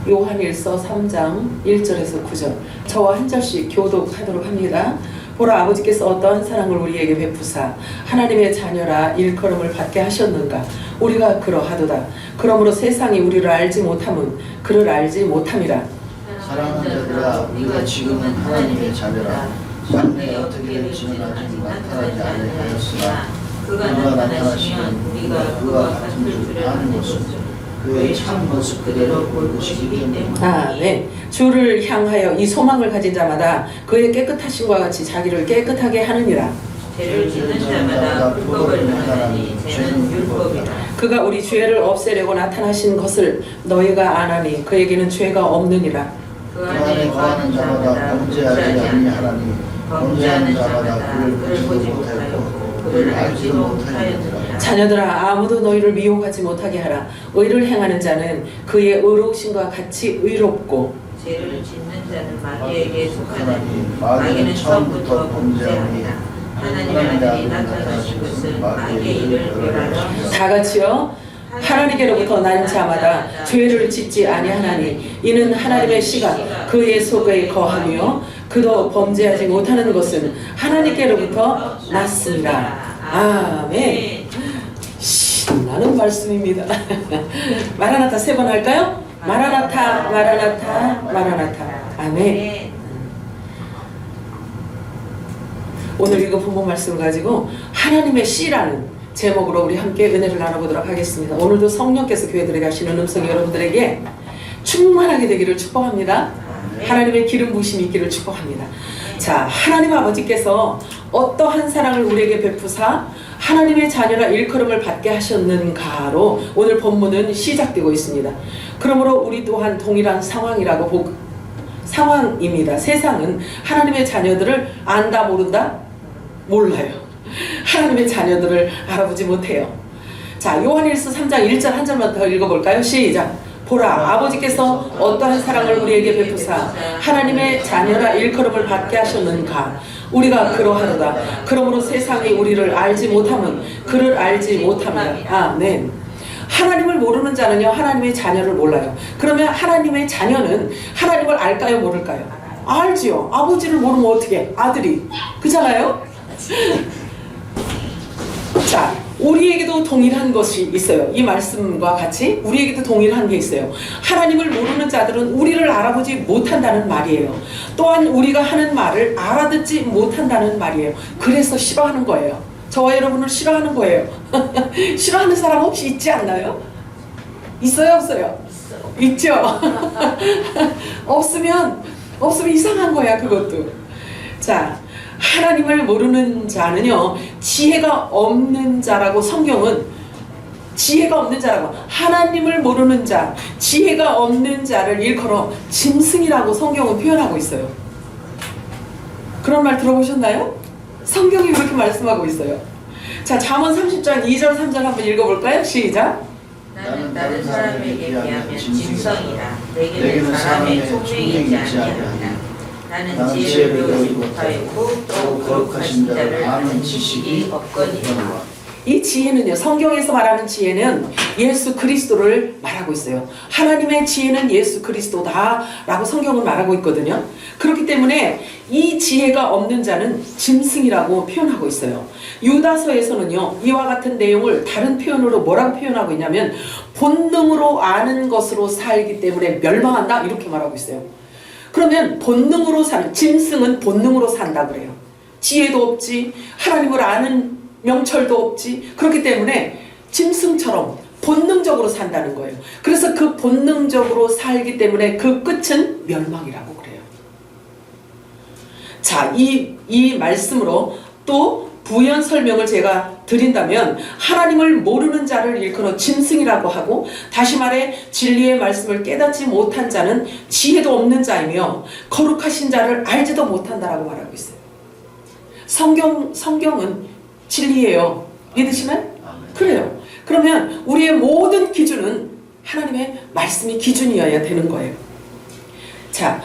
요한일서 3장 1절에서 9절 저와 한 절씩 교독하도록 합니다. 보라, 아버지께서 어떠한 사랑을 우리에게 베푸사 하나님의 자녀라 일컬음을 받게 하셨는가. 우리가 그러하도다. 그러므로 세상이 우리를 알지 못함은 그를 알지 못함이라. 사랑하는 자들아, 우리가 지금은 하나님의 자녀라. 장래에 어떻게 될지는 아직 나타나지 아니하였으나 그가 나타나시면 우리가 그와 같은 줄 아는 것은 그의 참 모습 그대로 볼 것이기 때문이니. 네. 주를 향하여 이 소망을 가진 자마다 그의 깨끗하심과 같이 자기를 깨끗하게 하느니라. 죄를 짓는 자마다 불법을 행하나니 죄는 율법이라. 그가 우리 죄를 없애려고 나타나신 것을 너희가 아나니 그에게는 죄가 없느니라. 그 안에 거하는 자마다 범죄하지 아니하나니 범죄하는 자마다 그를 보지 못하였고 그를 알지도 못하였느니라. 자녀들아, 아무도 너희를 미혹하지 못하게 하라. 의를 행하는 자는 그의 의로우심과 같이 의롭고 죄를 짓는 자는 마귀에게 속하나니 마귀는 처음부터 범죄하니라. 하나님의 아들이 나타나신 것은 마귀의 일을 멸하려 다 같이요. 하나님께로부터 난 자마다 죄를 짓지 아니하나니 이는 하나님의 씨가 그의 속에 거하며 그도 범죄하지 못하는 것은 하나님께로부터 났습니다. 아멘. 신나는 말씀입니다. 마라나타 3번 할까요? 마라나타, 마라나타, 마라나타. 아멘. 오늘 이거 본문 말씀을 가지고 하나님의 씨라는 제목으로 우리 함께 은혜를 나눠보도록 하겠습니다. 오늘도 성령께서 교회들에게 하시는 음성이 여러분들에게 충만하게 되기를 축복합니다. 하나님의 기름 부으심이 있기를 축복합니다. 자, 하나님 아버지께서 어떠한 사랑을 우리에게 베푸사 하나님의 자녀라 일컬음을 받게 하셨는가로 오늘 본문은 시작되고 있습니다. 그러므로 우리 또한 동일한 상황입니다. 세상은 하나님의 자녀들을 안다 모른다? 몰라요. 하나님의 자녀들을 알아보지 못해요. 자, 요한일서 3장 1절 한 절만 더 읽어볼까요? 시작. 보라, 아버지께서 어떠한 사랑을 우리에게 베푸사 하나님의 자녀라 일컬음을 받게 하셨는가. 우리가 그러하도다. 그러므로 세상이 우리를 알지 못함은 그를 알지 못함이라. 아멘. 하나님을 모르는 자는요, 하나님의 자녀를 몰라요. 그러면 하나님의 자녀는 하나님을 알까요, 모를까요? 알지요. 아버지를 모르면 어떻게? 아들이. 그잖아요? 자, 우리에게도 동일한 것이 있어요. 이 말씀과 같이 우리에게도 동일한 게 있어요. 하나님을 모르는 자들은 우리를 알아보지 못한다는 말이에요. 또한 우리가 하는 말을 알아듣지 못한다는 말이에요. 그래서 싫어하는 거예요. 저와 여러분을 싫어하는 거예요. 싫어하는 사람 혹시 있지 않나요? 있어요, 없어요? 있죠. 없으면 이상한 거야, 그것도. 자, 하나님을 모르는 자는요, 지혜가 없는 자라고 성경은 지혜가 없는 자라고, 하나님을 모르는 자, 지혜가 없는 자를 일컬어 짐승이라고 성경은 표현하고 있어요. 그런 말 들어보셨나요? 성경이 그렇게 말씀하고 있어요. 자, 잠언 30장 2절 3절 한번 읽어볼까요? 시작. 나는 다른 사람에게 비하면 짐승이라. 내게는 사람의 총명이 있지 아니하니라. 나는 지혜를 배우지 못하였고 또 거룩하신 자를 아는 지식이 없거니와. 이 지혜는요, 성경에서 말하는 지혜는 예수 그리스도를 말하고 있어요. 하나님의 지혜는 예수 그리스도다 라고 성경은 말하고 있거든요. 그렇기 때문에 이 지혜가 없는 자는 짐승이라고 표현하고 있어요. 유다서에서는요, 이와 같은 내용을 다른 표현으로 뭐라고 표현하고 있냐면 본능으로 아는 것으로 살기 때문에 멸망한다 이렇게 말하고 있어요. 그러면 본능으로 사는, 짐승은 본능으로 산다 그래요. 지혜도 없지, 하나님을 아는 명철도 없지. 그렇기 때문에 짐승처럼 본능적으로 산다는 거예요. 그래서 그 본능적으로 살기 때문에 그 끝은 멸망이라고 그래요. 자, 이 말씀으로 또 부연 설명을 제가 드린다면 하나님을 모르는 자를 일컬어 짐승이라고 하고, 다시 말해 진리의 말씀을 깨닫지 못한 자는 지혜도 없는 자이며 거룩하신 자를 알지도 못한다라고 말하고 있어요. 성경은 진리예요. 믿으시면? 그래요. 그러면 우리의 모든 기준은 하나님의 말씀이 기준이어야 되는 거예요. 자,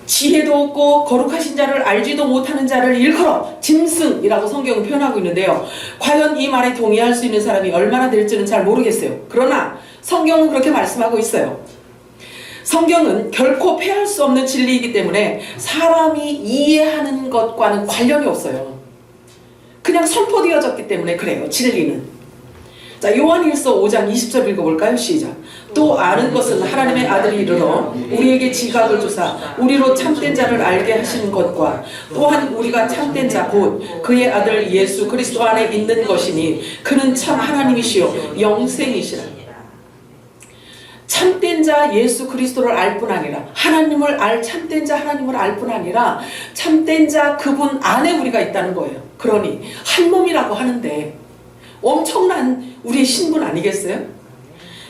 지혜도 없고 거룩하신 자를 알지도 못하는 자를 일컬어 짐승이라고 성경은 표현하고 있는데요. 과연 이 말에 동의할 수 있는 사람이 얼마나 될지는 잘 모르겠어요. 그러나 성경은 그렇게 말씀하고 있어요. 성경은 결코 폐할 수 없는 진리이기 때문에 사람이 이해하는 것과는 관련이 없어요. 그냥 선포되어졌기 때문에 그래요. 진리는. 자, 요한일서 5장 20절 읽어볼까요? 시작. 또 아는 것은 하나님의 아들이 이르러 우리에게 지각을 주사 우리로 참된 자를 알게 하신 것과 또한 우리가 참된 자 곧 그의 아들 예수 그리스도 안에 있는 것이니 그는 참 하나님이시요 영생이시라. 참된 자 예수 그리스도를 알 뿐 아니라 하나님을 알 참된 자 하나님을 알 뿐 아니라 참된 자 그분 안에 우리가 있다는 거예요. 그러니 한 몸이라고 하는데 엄청난 우리의 신분 아니겠어요?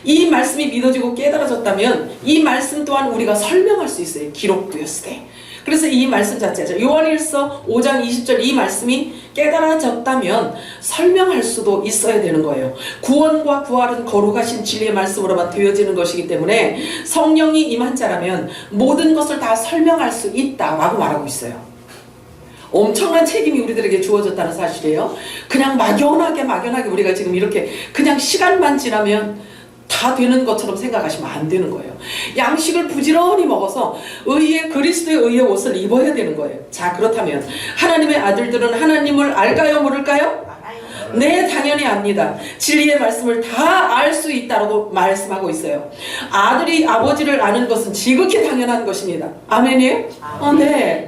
이 말씀이 믿어지고 깨달아졌다면 이 말씀 또한 우리가 설명할 수 있어요. 기록되었을 때. 그래서 이 말씀 자체죠. 요한일서 5장 20절 이 말씀이 깨달아졌다면 설명할 수도 있어야 되는 거예요. 구원과 부활은 거룩하신 진리의 말씀으로만 되어지는 것이기 때문에 성령이 임한 자라면 모든 것을 다 설명할 수 있다라고 말하고 있어요. 엄청난 책임이 우리들에게 주어졌다는 사실이에요. 그냥 막연하게 우리가 지금 이렇게 그냥 시간만 지나면 다 되는 것처럼 생각하시면 안 되는 거예요. 양식을 부지런히 먹어서 그리스도의 의의 옷을 입어야 되는 거예요. 자, 그렇다면 하나님의 아들들은 하나님을 알까요? 모를까요? 네, 당연히 압니다. 진리의 말씀을 다 알 수 있다고 말씀하고 있어요. 아들이 아버지를 아는 것은 지극히 당연한 것입니다. 아멘이에요? 네.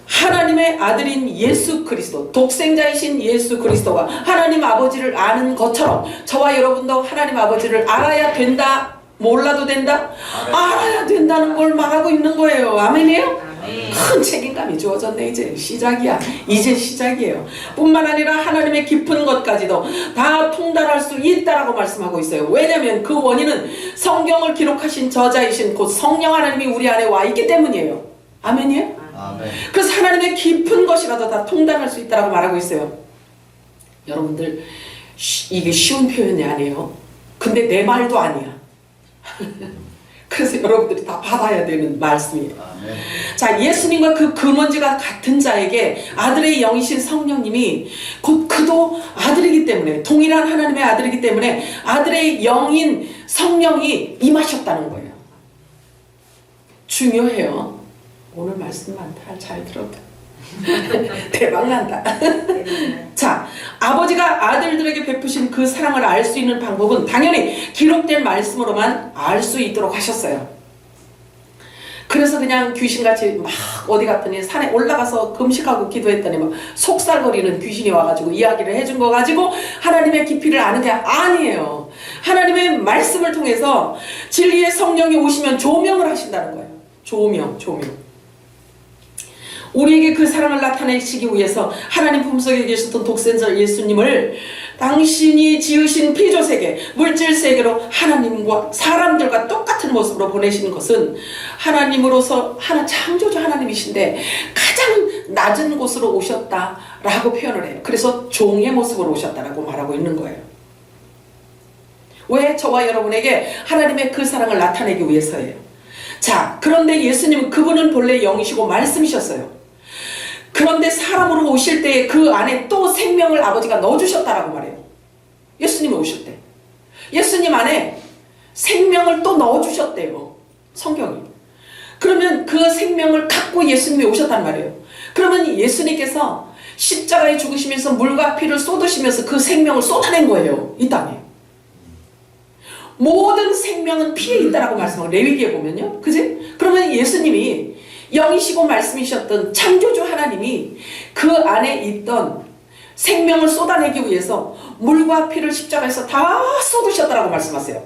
하나님의 아들인 예수 그리스도, 독생자이신 예수 그리스도가 하나님 아버지를 아는 것처럼 저와 여러분도 하나님 아버지를 알아야 된다, 몰라도 된다? 알아야 된다는 걸 말하고 있는 거예요. 아멘이에요? 큰 책임감이 주어졌네. 이제 시작이야. 이제 시작이에요. 뿐만 아니라 하나님의 깊은 것까지도 다 통달할 수 있다라고 말씀하고 있어요. 왜냐하면 그 원인은 성경을 기록하신 저자이신 곧 성령 하나님이 우리 안에 와 있기 때문이에요. 아멘이에요? 아멘. 그래서 하나님의 깊은 것이라도 다 통달할 수 있다고 말하고 있어요. 여러분들 이게 쉬운 표현이 아니에요. 근데 내 말도 아니야. 그래서 여러분들이 다 받아야 되는 말씀이에요. 아멘. 자, 예수님과 그 근원지가 같은 자에게 아들의 영이신 성령님이 곧 그도 아들이기 때문에 동일한 하나님의 아들이기 때문에 아들의 영인 성령이 임하셨다는 거예요. 중요해요. 오늘 말씀 많다. 잘 들었다. 대박 난다. 자, 아버지가 아들들에게 베푸신 그 사랑을 알 수 있는 방법은 당연히 기록된 말씀으로만 알 수 있도록 하셨어요. 그래서 그냥 귀신같이 막 어디 갔더니 산에 올라가서 금식하고 기도했더니 막 속살거리는 귀신이 와가지고 이야기를 해준 거 가지고 하나님의 깊이를 아는 게 아니에요. 하나님의 말씀을 통해서 진리의 성령이 오시면 조명을 하신다는 거예요. 조명. 우리에게 그 사랑을 나타내시기 위해서 하나님 품속에 계셨던 독생자 예수님을 당신이 지으신 피조세계, 물질세계로 하나님과 사람들과 똑같은 모습으로 보내시는 것은 하나님으로서 창조주 하나님이신데 가장 낮은 곳으로 오셨다라고 표현을 해요. 그래서 종의 모습으로 오셨다라고 말하고 있는 거예요. 왜? 저와 여러분에게 하나님의 그 사랑을 나타내기 위해서예요. 자, 그런데 예수님은 그분은 본래 영이시고 말씀이셨어요. 그런데 사람으로 오실 때 그 안에 또 생명을 아버지가 넣어주셨다라고 말해요. 예수님이 오실 때 예수님 안에 생명을 또 넣어주셨대요. 성경이. 그러면 그 생명을 갖고 예수님이 오셨단 말이에요. 그러면 예수님께서 십자가에 죽으시면서 물과 피를 쏟으시면서 그 생명을 쏟아낸 거예요. 이 땅에. 모든 생명은 피에 있다라고 말씀하고 레위기에 보면요. 그지? 그러면 예수님이 영이시고 말씀이셨던 창조주 하나님이 그 안에 있던 생명을 쏟아내기 위해서 물과 피를 십자가에서 다 쏟으셨다라고 말씀하세요.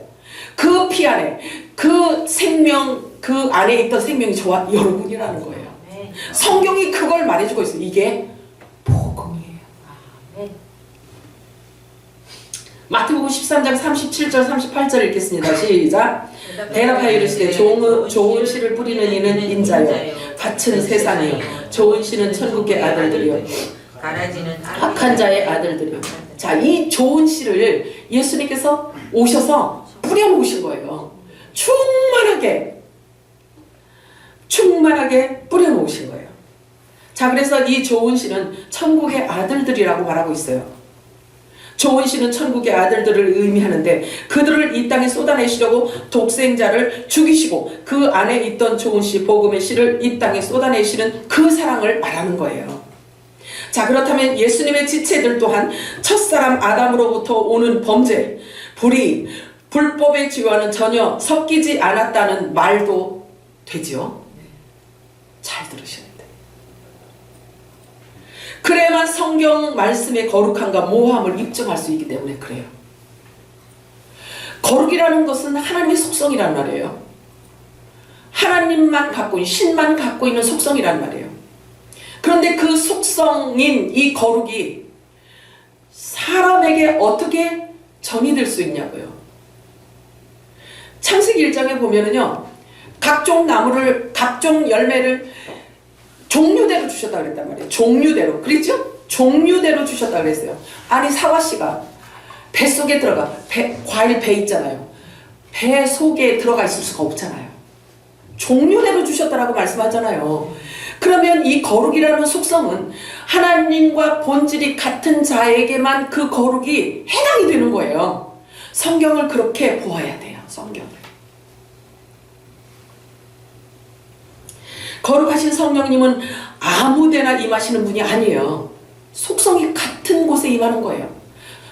그 피 안에 그 생명, 그 안에 있던 생명이 저와 여러분이라는 거예요. 성경이 그걸 말해주고 있어요. 이게 복음이에요. 마태복음 13장 37절 38절 읽겠습니다. 시작. 대답하여 이르시되 좋은 씨를 뿌리는 이는 인자요 밭은 세상이요 좋은 씨는 천국의 아들들이요 악한 자의 아들들이요. 자, 이 좋은 씨를 예수님께서 오셔서 뿌려놓으신 거예요. 충만하게 뿌려놓으신 거예요. 자, 그래서 이 좋은 씨는 천국의 아들들이라고 말하고 있어요. 좋은 씨는 천국의 아들들을 의미하는데 그들을 이 땅에 쏟아내시려고 독생자를 죽이시고 그 안에 있던 좋은 씨, 복음의 씨를 이 땅에 쏟아내시는 그 사랑을 말하는 거예요. 자, 그렇다면 예수님의 지체들 또한 첫사람 아담으로부터 오는 범죄, 불의, 불법의 지와는 전혀 섞이지 않았다는 말도 되죠. 잘 들으셔야 돼요. 그래야만 성경 말씀의 거룩함과 모함을 입증할 수 있기 때문에 그래요. 거룩이라는 것은 하나님의 속성이란 말이에요. 하나님만 갖고 있는, 신만 갖고 있는 속성이란 말이에요. 그런데 그 속성인 이 거룩이 사람에게 어떻게 전이될 수 있냐고요. 창세기 1장에 보면은요, 각종 나무를, 각종 열매를 종류대로 주셨다 그랬단 말이에요. 종류대로. 그랬죠? 종류대로 주셨다 그랬어요. 아니, 사과씨가 뱃속에 들어가, 과일 배 있잖아요. 배 속에 들어가 있을 수가 없잖아요. 종류대로 주셨다라고 말씀하잖아요. 그러면 이 거룩이라는 속성은 하나님과 본질이 같은 자에게만 그 거룩이 해당이 되는 거예요. 성경을 그렇게 보아야 돼요. 성경을. 거룩하신 성령님은 아무데나 임하시는 분이 아니에요. 속성이 같은 곳에 임하는 거예요.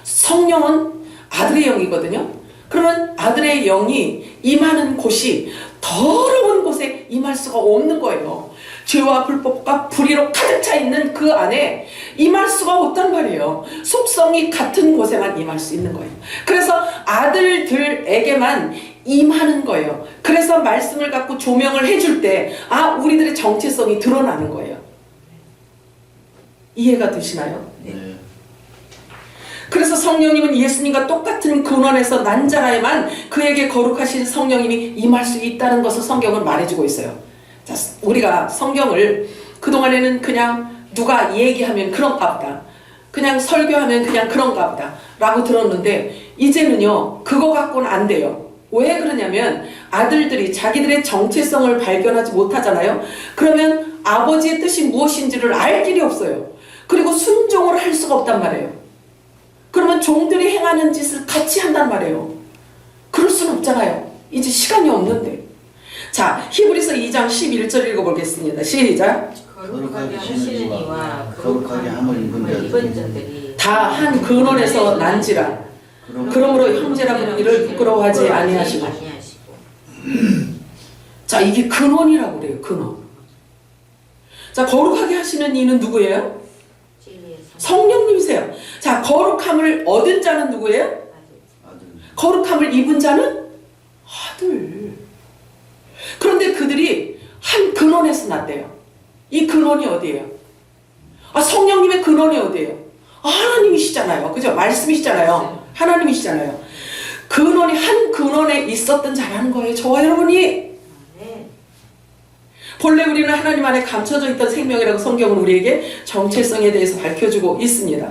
성령은 아들의 영이거든요. 그러면 아들의 영이 임하는 곳이 더러운 곳에 임할 수가 없는 거예요. 죄와 불법과 불의로 가득 차 있는 그 안에 임할 수가 없단 말이에요. 속성이 같은 곳에만 임할 수 있는 거예요. 그래서 아들들에게만 임하는 거예요. 그래서 말씀을 갖고 조명을 해줄 때, 아, 우리들의 정체성이 드러나는 거예요. 이해가 되시나요? 네. 그래서 성령님은 예수님과 똑같은 근원에서 난 자라에만 그에게 거룩하신 성령님이 임할 수 있다는 것을 성경은 말해주고 있어요. 자, 우리가 성경을 그동안에는 그냥 누가 얘기하면 그런가 보다, 그냥 설교하면 그냥 그런가 보다 라고 들었는데, 이제는요 그거 갖고는 안 돼요. 왜 그러냐면 아들들이 자기들의 정체성을 발견하지 못하잖아요. 그러면 아버지의 뜻이 무엇인지를 알 길이 없어요. 그리고 순종을 할 수가 없단 말이에요. 그러면 종들이 행하는 짓을 같이 한단 말이에요. 그럴 수는 없잖아요. 이제 시간이 없는데. 자, 히브리서 2장 11절 읽어보겠습니다. 시작. 거룩하게 하시는 이와 거룩하게 함을 입은 자들이 다 한 근원에서 난지라. 그러므로 형제라 부르기를 부끄러워하지 아니하시고. 자, 이게 근원이라고 그래요. 근원. 자, 거룩하게 하시는 이는 누구예요? 성령님이세요. 자, 거룩함을 얻은 자는 누구예요? 아들. 거룩함을 입은 자는 아들. 그런데 그들이 한 근원에서 났대요. 이 근원이 어디예요? 아, 성령님의 근원이 어디예요? 아, 하나님이시잖아요. 그죠? 말씀이시잖아요. 하나님이시잖아요. 근원이 한 근원에 있었던 자라는 거예요. 저와 여러분이. 본래 우리는 하나님 안에 감춰져 있던 생명이라고 성경은 우리에게 정체성에 대해서 밝혀주고 있습니다.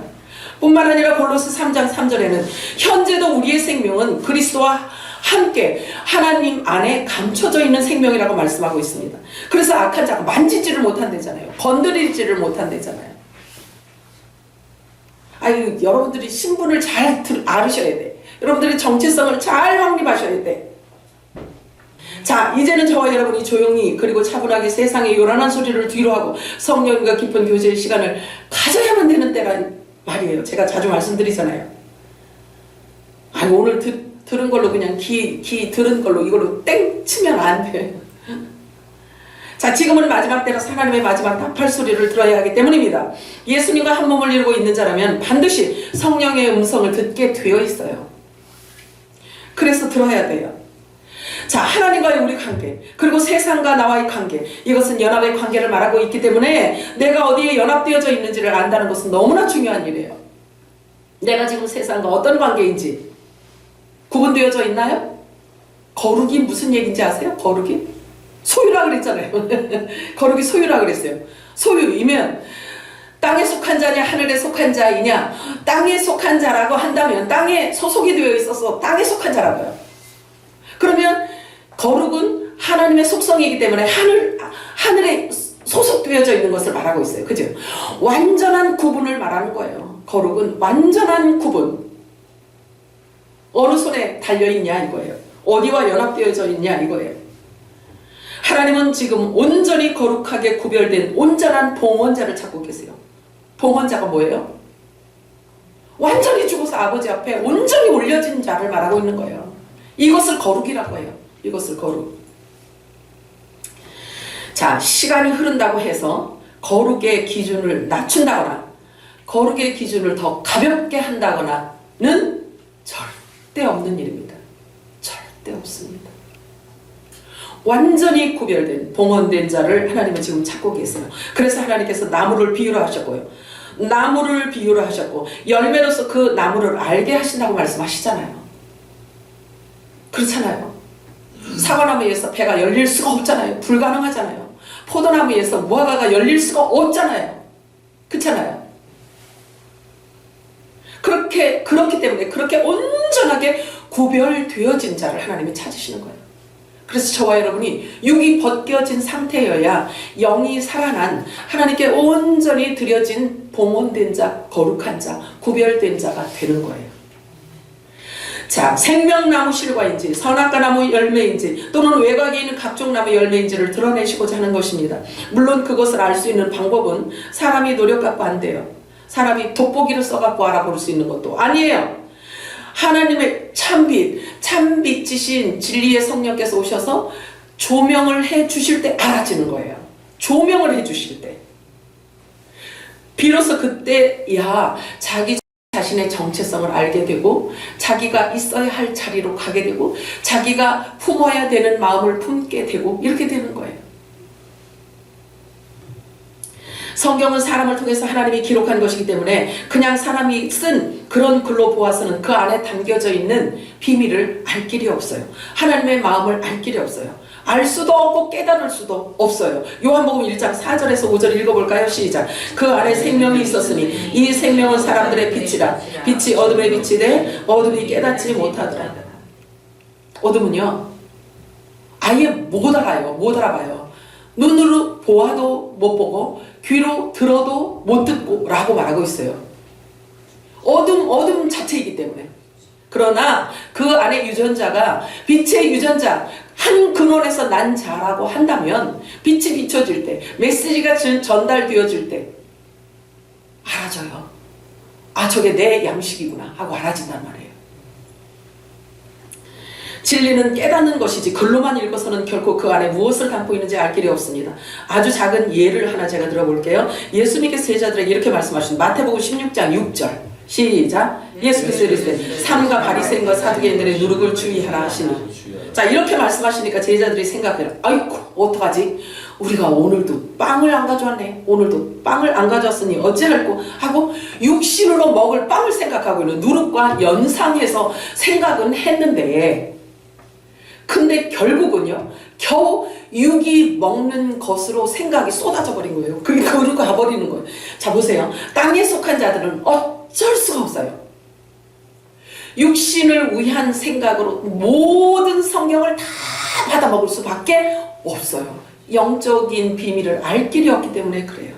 뿐만 아니라 골로새 3장 3절에는 현재도 우리의 생명은 그리스도와 함께 하나님 안에 감춰져 있는 생명이라고 말씀하고 있습니다. 그래서 악한 자가 만지지를 못한대잖아요. 건드리지를 못한대잖아요. 아유, 여러분들이 신분을 잘 알으셔야 돼. 여러분들이 정체성을 잘 확립하셔야 돼. 자, 이제는 저와 여러분이 조용히 그리고 차분하게 세상의 요란한 소리를 뒤로하고 성령과 깊은 교제의 시간을 가져야만 되는 때란 말이에요. 제가 자주 말씀드리잖아요. 아니, 오늘 들은 걸로 그냥 귀 들은 걸로 이걸로 땡 치면 안 돼요. 자, 지금은 마지막 때라서 하나님의 마지막 답할 소리를 들어야 하기 때문입니다. 예수님과 한 몸을 이루고 있는 자라면 반드시 성령의 음성을 듣게 되어 있어요. 그래서 들어야 돼요. 자, 하나님과의 우리 관계, 그리고 세상과 나와의 관계, 이것은 연합의 관계를 말하고 있기 때문에 내가 어디에 연합되어져 있는지를 안다는 것은 너무나 중요한 일이에요. 내가 지금 세상과 어떤 관계인지 구분되어져 있나요? 거룩이 무슨 얘기인지 아세요? 거룩이? 소유라 그랬잖아요. 거룩이 소유라 그랬어요. 소유이면 땅에 속한 자냐 하늘에 속한 자이냐, 땅에 속한 자라고 한다면 땅에 소속이 되어 있어서 땅에 속한 자라고요. 그러면 거룩은 하나님의 속성이기 때문에 하늘에 소속되어져 있는 것을 말하고 있어요. 그죠? 완전한 구분을 말하는 거예요. 거룩은 완전한 구분. 어느 손에 달려있냐 이거예요. 어디와 연합되어져 있냐 이거예요. 하나님은 지금 온전히 거룩하게 구별된 온전한 봉헌자를 찾고 계세요. 봉헌자가 뭐예요? 완전히 죽어서 아버지 앞에 온전히 올려진 자를 말하고 있는 거예요. 이것을 거룩이라고 해요. 이것을 거룩. 자, 시간이 흐른다고 해서 거룩의 기준을 낮춘다거나 거룩의 기준을 더 가볍게 한다거나는 절대 없는 일입니다. 절대 없습니다. 완전히 구별된 봉헌된 자를 하나님은 지금 찾고 계세요. 그래서 하나님께서 나무를 비유로 하셨고요. 나무를 비유로 하셨고 열매로서 그 나무를 알게 하신다고 말씀하시잖아요. 그렇잖아요. 사과나무에서 배가 열릴 수가 없잖아요. 불가능하잖아요. 포도나무에서 무화과가 열릴 수가 없잖아요. 그렇잖아요. 그렇기 때문에 그렇게 온전하게 구별되어진 자를 하나님이 찾으시는 거예요. 그래서 저와 여러분이 육이 벗겨진 상태여야 영이 살아난 하나님께 온전히 드려진 봉헌된 자, 거룩한 자, 구별된 자가 되는 거예요. 자, 생명나무 실과인지 선악과나무 열매인지 또는 외곽에 있는 각종 나무 열매인지를 드러내시고자 하는 것입니다. 물론 그것을 알 수 있는 방법은 사람이 노력 갖고 안 돼요. 사람이 돋보기를 써갖고 알아볼 수 있는 것도 아니에요. 하나님의 참빛이신 진리의 성령께서 오셔서 조명을 해 주실 때 알아지는 거예요. 조명을 해 주실 때. 비로소 그때야 자기 자신의 정체성을 알게 되고 자기가 있어야 할 자리로 가게 되고 자기가 품어야 되는 마음을 품게 되고 이렇게 되는 거예요. 성경은 사람을 통해서 하나님이 기록한 것이기 때문에 그냥 사람이 쓴 그런 글로 보아서는 그 안에 담겨져 있는 비밀을 알 길이 없어요. 하나님의 마음을 알 길이 없어요. 알 수도 없고 깨달을 수도 없어요. 요한복음 1장 4절에서 5절 읽어볼까요? 시작. 그 안에 생명이 있었으니 이 생명은 사람들의 빛이라. 빛이 어둠에 비치되 어둠이 깨닫지 못하더라. 어둠은요 아예 못 알아요. 못 알아봐요. 눈으로 보아도 못 보고 귀로 들어도 못 듣고 라고 말하고 있어요. 어둠 자체이기 때문에. 그러나 그 안에 유전자가 빛의 유전자 한 근원에서 난 자라고 한다면 빛이 비춰질 때 메시지가 전달되어질 때 알아져요. 아, 저게 내 양식이구나 하고 알아진단 말이에요. 진리는 깨닫는 것이지 글로만 읽어서는 결코 그 안에 무엇을 담고 있는지 알 길이 없습니다. 아주 작은 예를 하나 제가 들어볼게요. 예수님께서 제자들에게 이렇게 말씀하십니다. 마태복음 16장 6절 시작. 예수께서 이르시되 삼가 바리새인과 사두개인들의 누룩을 주의하라 하시니. 자, 이렇게 말씀하시니까 제자들이 생각해요. 아이고 어떡하지? 우리가 오늘도 빵을 안 가져왔네. 오늘도 빵을 안 가져왔으니 어찌할꼬 하고 육신으로 먹을 빵을 생각하고 있는 누룩과 연상해서 생각은 했는데 근데 결국은요 겨우 육이 먹는 것으로 생각이 쏟아져 버린 거예요. 그게 그러고 가버리는 거예요. 자, 보세요. 땅에 속한 자들은 어쩔 수가 없어요. 육신을 위한 생각으로 모든 성경을 다 받아 먹을 수밖에 없어요. 영적인 비밀을 알 길이 없기 때문에 그래요.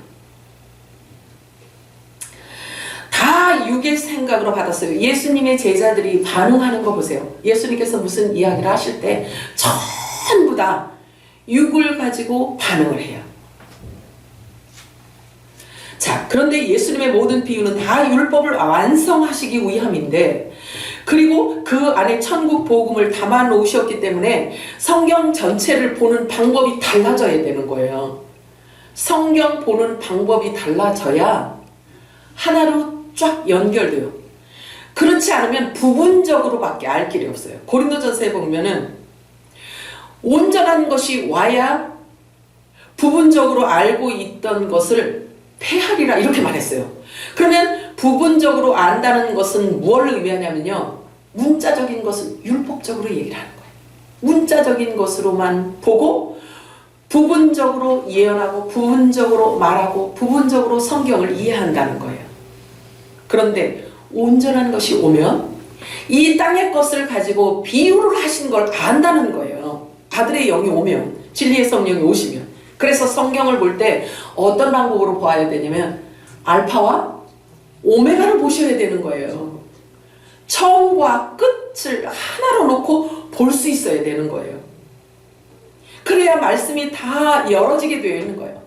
다 육의 생각으로 받았어요. 예수님의 제자들이 반응하는 거 보세요. 예수님께서 무슨 이야기를 하실 때 전부 다 육을 가지고 반응을 해요. 자, 그런데 예수님의 모든 비유는 다 율법을 완성하시기 위함인데 그리고 그 안에 천국 복음을 담아 놓으셨기 때문에 성경 전체를 보는 방법이 달라져야 되는 거예요. 성경 보는 방법이 달라져야 하나로 쫙 연결돼요. 그렇지 않으면 부분적으로밖에 알 길이 없어요. 고린도전서에 보면은 온전한 것이 와야 부분적으로 알고 있던 것을 폐하리라 이렇게 말했어요. 그러면 부분적으로 안다는 것은 무엇을 의미하냐면요. 문자적인 것은 율법적으로 얘기를 하는 거예요. 문자적인 것으로만 보고 부분적으로 예언하고 부분적으로 말하고 부분적으로 성경을 이해한다는 거예요. 그런데 온전한 것이 오면 이 땅의 것을 가지고 비유를 하신 걸 안다는 거예요. 아들의 영이 오면, 진리의 성령이 오시면. 그래서 성경을 볼 때 어떤 방법으로 보아야 되냐면 알파와 오메가를 보셔야 되는 거예요. 처음과 끝을 볼 수 있어야 되는 거예요. 그래야 말씀이 다 열어지게 되어 있는 거예요.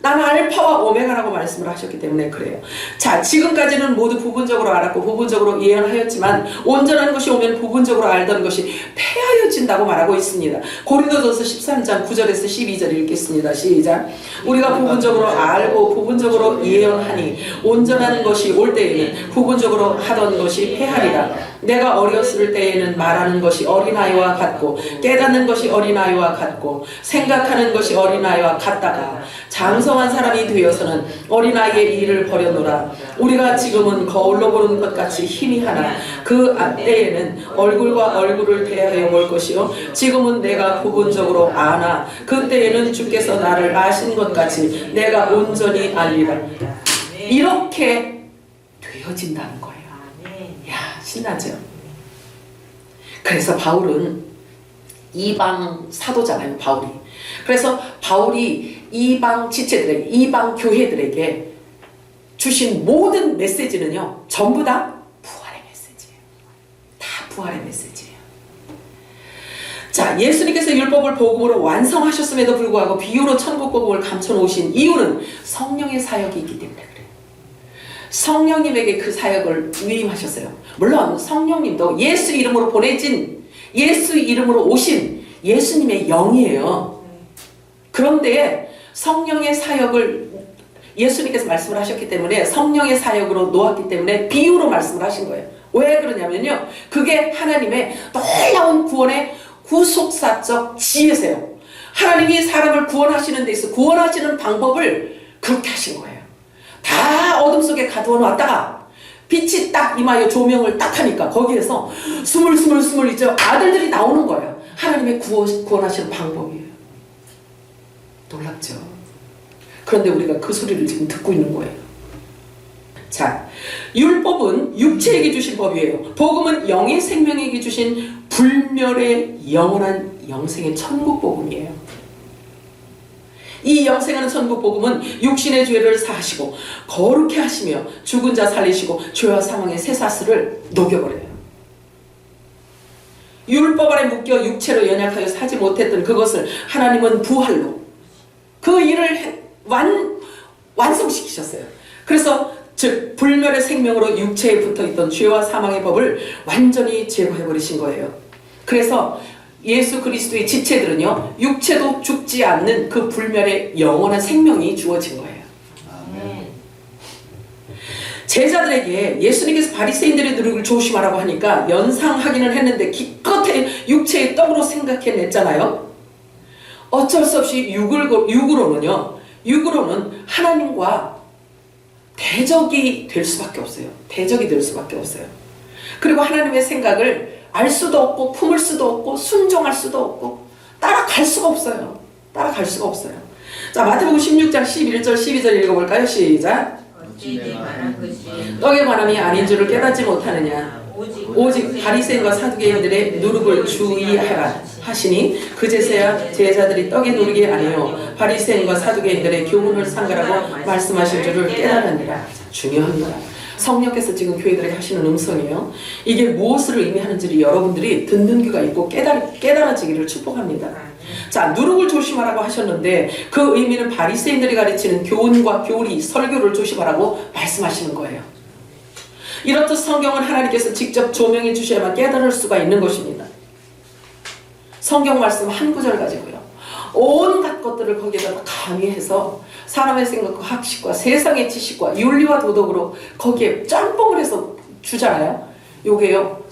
나는 알파와 오메가라고 말씀을 하셨기 때문에 그래요. 자, 지금까지는 모두 부분적으로 알았고 부분적으로 예언하였지만 온전한 것이 오면 부분적으로 알던 것이 폐하여진다고 말하고 있습니다. 고린도전서 13장 9절에서 12절 읽겠습니다. 시작. 우리가 부분적으로 알고 부분적으로 예언하니 온전한 것이 올 때에는 부분적으로 하던 것이 폐하리라. 내가 어렸을 때에는 말하는 것이 어린아이와 같고 깨닫는 것이 어린아이와 같고 생각하는 것이 어린아이와 같다가 장성한 사람이 되어서는 어린아이의 일을 버려놓으라. 우리가 지금은 거울로 보는 것 같이 희미하나 그 때에는 얼굴과 얼굴을 대하여 볼 것이요 지금은 내가 부분적으로 아나 그때에는 주께서 나를 아신 것 같이 내가 온전히 알리라. 이렇게 되어진다는 거예요. 야, 신나죠? 그래서 바울은 이방 사도잖아요, 바울이. 그래서 바울이 이방 지체들에게, 이방 교회들에게 주신 모든 메시지는요, 전부 다 부활의 메시지예요. 다 부활의 메시지예요. 자, 예수님께서 율법을 복음으로 완성하셨음에도 불구하고 비유로 천국 복음을 감춰놓으신 이유는 성령의 사역이 있기 때문에 그래요. 성령님에게 그 사역을 위임하셨어요. 물론 성령님도 예수 이름으로 보내진, 예수 이름으로 오신 예수님의 영이에요. 그런데 성령의 사역을 예수님께서 말씀을 하셨기 때문에 성령의 사역으로 놓았기 때문에 비유로 말씀을 하신 거예요. 왜 그러냐면요, 그게 하나님의 놀라운 구원의 구속사적 지혜세요. 하나님이 사람을 구원하시는 데 있어 구원하시는 방법을 그렇게 하신 거예요. 다 어둠 속에 가두어 놨다가 빛이 딱 임하여 조명을 딱 하니까 거기에서 스물스물 이제 아들들이 나오는 거예요. 하나님의 구원하시는 방법이에요. 놀랍죠? 그런데 우리가 그 소리를 지금 듣고 있는 거예요. 자, 율법은 육체에게 주신 법이에요. 복음은 영의 생명에게 주신 불멸의 영원한 영생의 천국 복음이에요. 이 영생하는 천국 복음은 육신의 죄를 사하시고 거룩해 하시며 죽은 자 살리시고 죄와 사망의 쇠사슬을 녹여버려요. 율법 아래 묶여 육체로 연약하여 사지 못했던 그것을 하나님은 부활로 그 일을 완성시키셨어요. 그래서 즉 불멸의 생명으로 육체에 붙어있던 죄와 사망의 법을 완전히 제거해버리신 거예요. 그래서 예수 그리스도의 지체들은요, 육체도 죽지 않는 그 불멸의 영원한 생명이 주어진 거예요. 아멘. 제자들에게 예수님께서 바리새인들의 누룩을 조심하라고 하니까 연상하기는 했는데 기껏해 육체의 떡으로 생각해냈잖아요. 어쩔 수 없이 육으로는 하나님과 대적이 될 수밖에 없어요. 대적이 될 수밖에 없어요. 그리고 하나님의 생각을 알 수도 없고 품을 수도 없고 순종할 수도 없고 따라갈 수가 없어요. 따라갈 수가 없어요. 자, 마태복음 16장 11절 12절 읽어볼까요? 시작. 떡의 말함이 아닌 줄을 깨닫지 못하느냐. 오직 바리새인과 사두개인들의 누룩을 주의하라 하시니 그제서야 제자들이 떡의 누룩이 아니요 바리새인과 사두개인들의 교훈을 상가라고 말씀하신 줄을 깨달으니라. 중요합니다. 성령께서 지금 교회들에게 하시는 음성이에요. 이게 무엇을 의미하는지를 여러분들이 듣는 귀가 있고 깨달아지기를 축복합니다. 자, 누룩을 조심하라고 하셨는데 그 의미는 바리새인들이 가르치는 교훈과 교리, 설교를 조심하라고 말씀하시는 거예요. 이렇듯 성경은 하나님께서 직접 조명해 주셔야만 깨달을 수가 있는 것입니다. 성경 말씀 한 구절 가지고요, 온갖 것들을 거기에다 가미해서 사람의 생각과 학식과 세상의 지식과 윤리와 도덕으로 거기에 짬뽕을 해서 주잖아요. 요게요,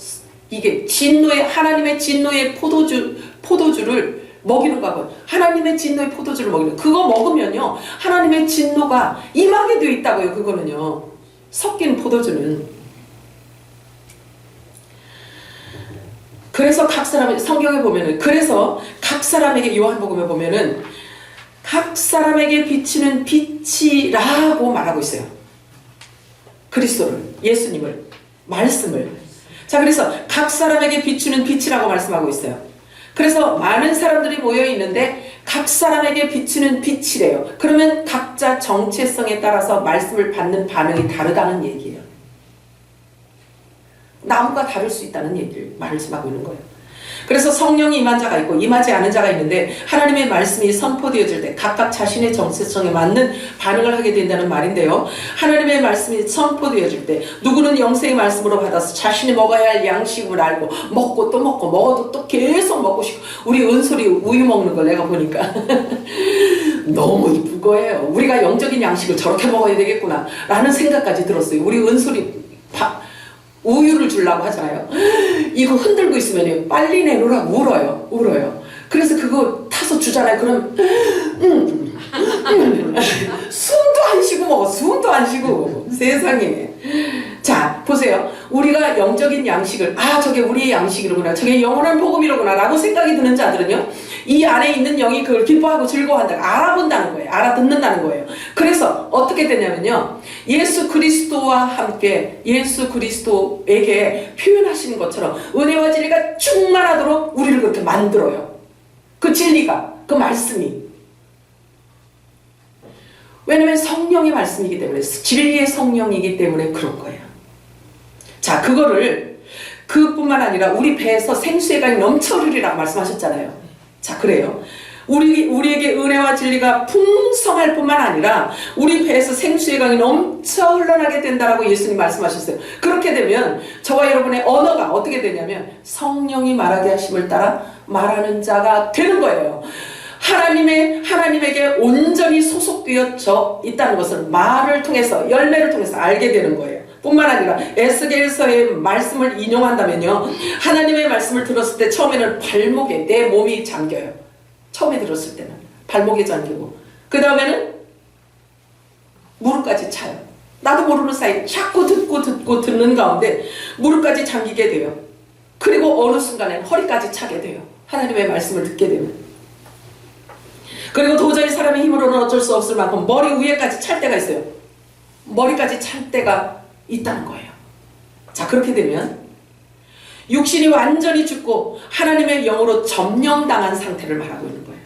이게 진노의, 하나님의 진노의 포도주를 먹이는 거고, 하나님의 진노의 포도주를 먹이는, 그거 먹으면요 하나님의 진노가 임하게 되어 있다고요. 그거는요, 섞인 포도주는. 그래서 각 사람, 성경에 보면은, 그래서 각 사람에게, 요한복음에 보면은 각 사람에게 비치는 빛이라고 말하고 있어요. 그리스도를, 예수님을, 말씀을. 자, 그래서 각 사람에게 비추는 빛이라고 말씀하고 있어요. 그래서 많은 사람들이 모여 있는데 각 사람에게 비추는 빛이래요. 그러면 각자 정체성에 따라서 말씀을 받는 반응이 다르다는 얘기예요. 나무가 다를 수 있다는 얘기를 말씀하고 있는 거예요. 그래서 성령이 임한 자가 있고 임하지 않은 자가 있는데 하나님의 말씀이 선포되어질 때 각각 자신의 정체성에 맞는 반응을 하게 된다는 말인데요. 하나님의 말씀이 선포되어질 때 누구는 영생의 말씀으로 받아서 자신이 먹어야 할 양식을 알고 먹고 또 먹고 먹어도 또 계속 먹고 싶고 우리 은솔이 우유 먹는 걸 내가 보니까 너무 이쁜 거예요. 우리가 영적인 양식을 저렇게 먹어야 되겠구나 라는 생각까지 들었어요. 우리 은솔이 우유를 주려고 하잖아요. 이거 흔들고 있으면 빨리 내놓으라고 울어요. 그래서 그거 타서 주잖아요. 그럼 숨도 안 쉬고 먹어. 숨도 안 쉬고. 세상에. 자, 보세요. 우리가 영적인 양식을 저게 우리의 양식이로구나. 저게 영원한 복음이로구나 라고 생각이 드는 자들은요. 이 안에 있는 영이 그걸 기뻐하고 즐거워한다. 알아본다는 거예요. 알아듣는다는 거예요. 그래서 어떻게 되냐면요. 예수 그리스도와 함께 예수 그리스도에게 표현하시는 것처럼 은혜와 진리가 충만하도록 우리를 그렇게 만들어요. 그 진리가, 그 말씀이. 왜냐면 성령의 말씀이기 때문에, 진리의 성령이기 때문에 그런 거예요. 자, 그뿐만 아니라 우리 배에서 생수의 강이 넘쳐 흐르리라고 말씀하셨잖아요. 자, 그래요. 우리에게 은혜와 진리가 풍성할 뿐만 아니라 우리 배에서 생수의 강이 넘쳐 흘러나게 된다라고 예수님 말씀하셨어요. 그렇게 되면 저와 여러분의 언어가 어떻게 되냐면 성령이 말하게 하심을 따라 말하는 자가 되는 거예요. 하나님에게 온전히 소속되어져 있다는 것을 말을 통해서, 열매를 통해서 알게 되는 거예요. 뿐만 아니라 에스겔서의 말씀을 인용한다면요, 하나님의 말씀을 들었을 때 처음에는 발목에 내 몸이 잠겨요. 처음에 들었을 때는 발목에 잠기고, 그 다음에는 무릎까지 차요. 나도 모르는 사이 자꾸 듣고 듣는 가운데 무릎까지 잠기게 돼요. 그리고 어느 순간에 허리까지 차게 돼요. 하나님의 말씀을 듣게 되면. 그리고 도저히 사람의 힘으로는 어쩔 수 없을 만큼 머리 위에까지 찰 때가 있어요. 머리까지 찰 때가 있다는 거예요. 자, 그렇게 되면 육신이 완전히 죽고 하나님의 영으로 점령당한 상태를 말하고 있는 거예요.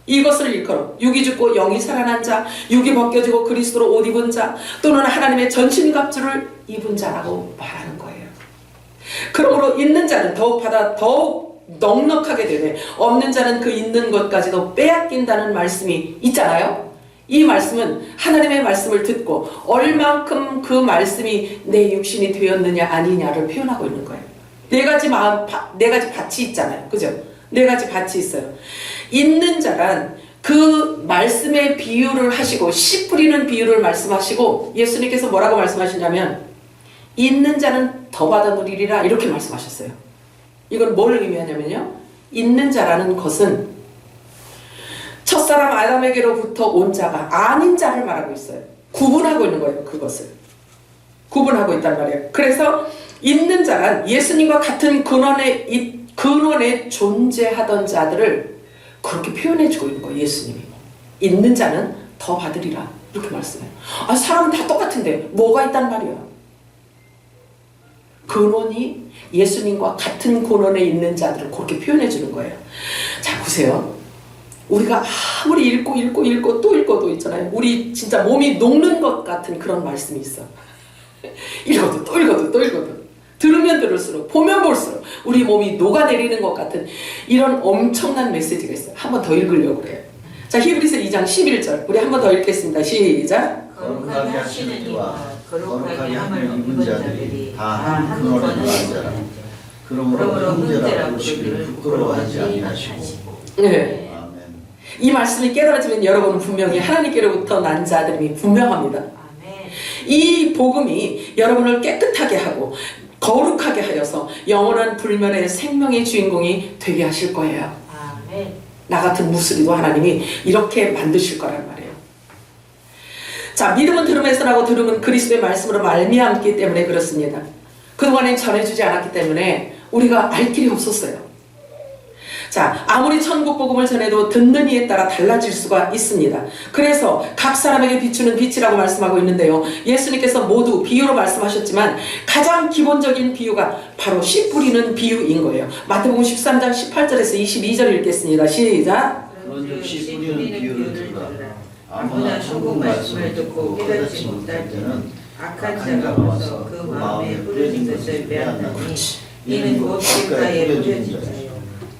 이것을 일컬어 육이 죽고 영이 살아난 자, 육이 벗겨지고 그리스도로 옷 입은 자, 또는 하나님의 전신갑주를 입은 자라고 말하는 거예요. 그러므로 있는 자는 더욱 넉넉하게 되네, 없는 자는 그 있는 것까지도 빼앗긴다는 말씀이 있잖아요. 이 말씀은 하나님의 말씀을 듣고 얼만큼 그 말씀이 내 육신이 되었느냐 아니냐를 표현하고 있는 거예요. 네 가지 밭이 있잖아요. 그죠? 네 가지 밭이 있어요. 있는 자란 그 말씀의 비유를 하시고, 씨 뿌리는 비유를 말씀하시고, 예수님께서 뭐라고 말씀하시냐면 있는 자는 더 받아 누리리라 이렇게 말씀하셨어요. 이건 뭘 의미하냐면요, 있는 자라는 것은 첫사람 아담에게로부터 온 자가 아닌 자를 말하고 있어요. 구분하고 있는 거예요. 그것을 구분하고 있단 말이에요. 그래서 있는 자란 예수님과 같은 근원에 존재하던 자들을 그렇게 표현해주고 있는 거예요. 예수님이 있는 자는 더 받으리라 이렇게 말씀해요. 사람은 다 똑같은데 뭐가 있단 말이야. 근원이 예수님과 같은 근원에 있는 자들을 그렇게 표현해 주는 거예요. 자, 보세요. 우리가 아무리 읽고 또 읽어도 있잖아요. 우리 진짜 몸이 녹는 것 같은 그런 말씀이 있어. 읽어도 또 읽어도 들으면 들을수록, 보면 볼수록 우리 몸이 녹아내리는 것 같은 이런 엄청난 메시지가 있어요. 한 번 더 읽으려고 그래요. 자, 히브리서 2장 11절 우리 한 번 더 읽겠습니다. 시작. 거룩하게 하시는 이와 거룩하게 함을 입은 자들이 다 한 근원에 거한 자라. 그러므로 형제라 부르기를 부끄러워하지 아니하시고. 네. 아멘. 이 말씀이 깨달아지면 여러분은 분명히 하나님께로부터 난 자들임이 분명합니다. 아멘. 이 복음이 여러분을 깨끗하게 하고 거룩하게 하여서 영원한 불멸의 생명의 주인공이 되게 하실 거예요. 아멘. 나 같은 무슬리도 하나님이 이렇게 만드실 거란 말이에요. 자, 믿음은 들음에서 나고 들음은 그리스도의 말씀으로 말미암기 때문에 그렇습니다. 그동안엔 전해주지 않았기 때문에 우리가 알 길이 없었어요. 자, 아무리 천국 복음을 전해도 듣는 이에 따라 달라질 수가 있습니다. 그래서 각 사람에게 비추는 빛이라고 말씀하고 있는데요, 예수님께서 모두 비유로 말씀하셨지만 가장 기본적인 비유가 바로 씨 뿌리는 비유인 거예요. 마태복음 13장 18절에서 22절 읽겠습니다. 시작. 그런즉 씨 뿌리는 비유를 들으라. 아무나 천국 말씀을 듣고 깨닫지 못할 때는 악한 자가 와서 그 마음에 뿌려진 것을 빼앗나니 이는 곧 길가에 뿌려진 자예요.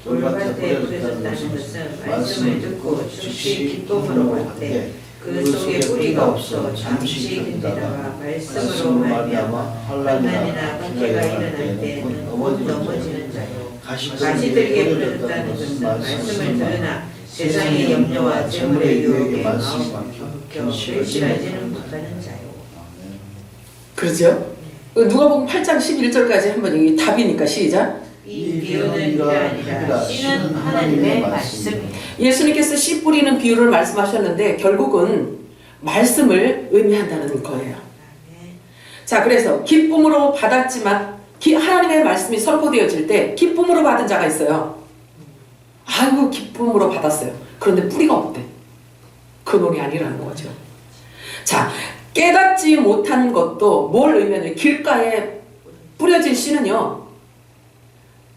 돌밭에 뿌려졌다는 것은 말씀을 듣고 즉시 기쁨으로 받되 그 속에 뿌리가 없어 잠시 견디다가 말씀으로 말미암아 환난이나 박해가 일어날 때는 곧 넘어지는 자요. 가시들에게 뿌려졌다는 것은 말씀을 들으나 세상의 염려와 재물의 유혹에 마음이 박혀 결실하지는 못하는 자요. 그렇죠? 누가복음 8장 11절까지 한번 여기 답이니까 시작. 이 비유는 이가 아니라 씨는 하나님의 말씀이에요. 예수님께서 씨 뿌리는 비유를 말씀하셨는데 결국은 말씀을 의미한다는 거예요. 자, 그래서 기쁨으로 받았지만 하나님의 말씀이 선포되어질 때 기쁨으로 받은 자가 있어요. 아이고 기쁨으로 받았어요. 그런데 뿌리가 없대. 근원이 아니라는 거죠. 자, 깨닫지 못한 것도 뭘 의미하냐면 길가에 뿌려진 씨는요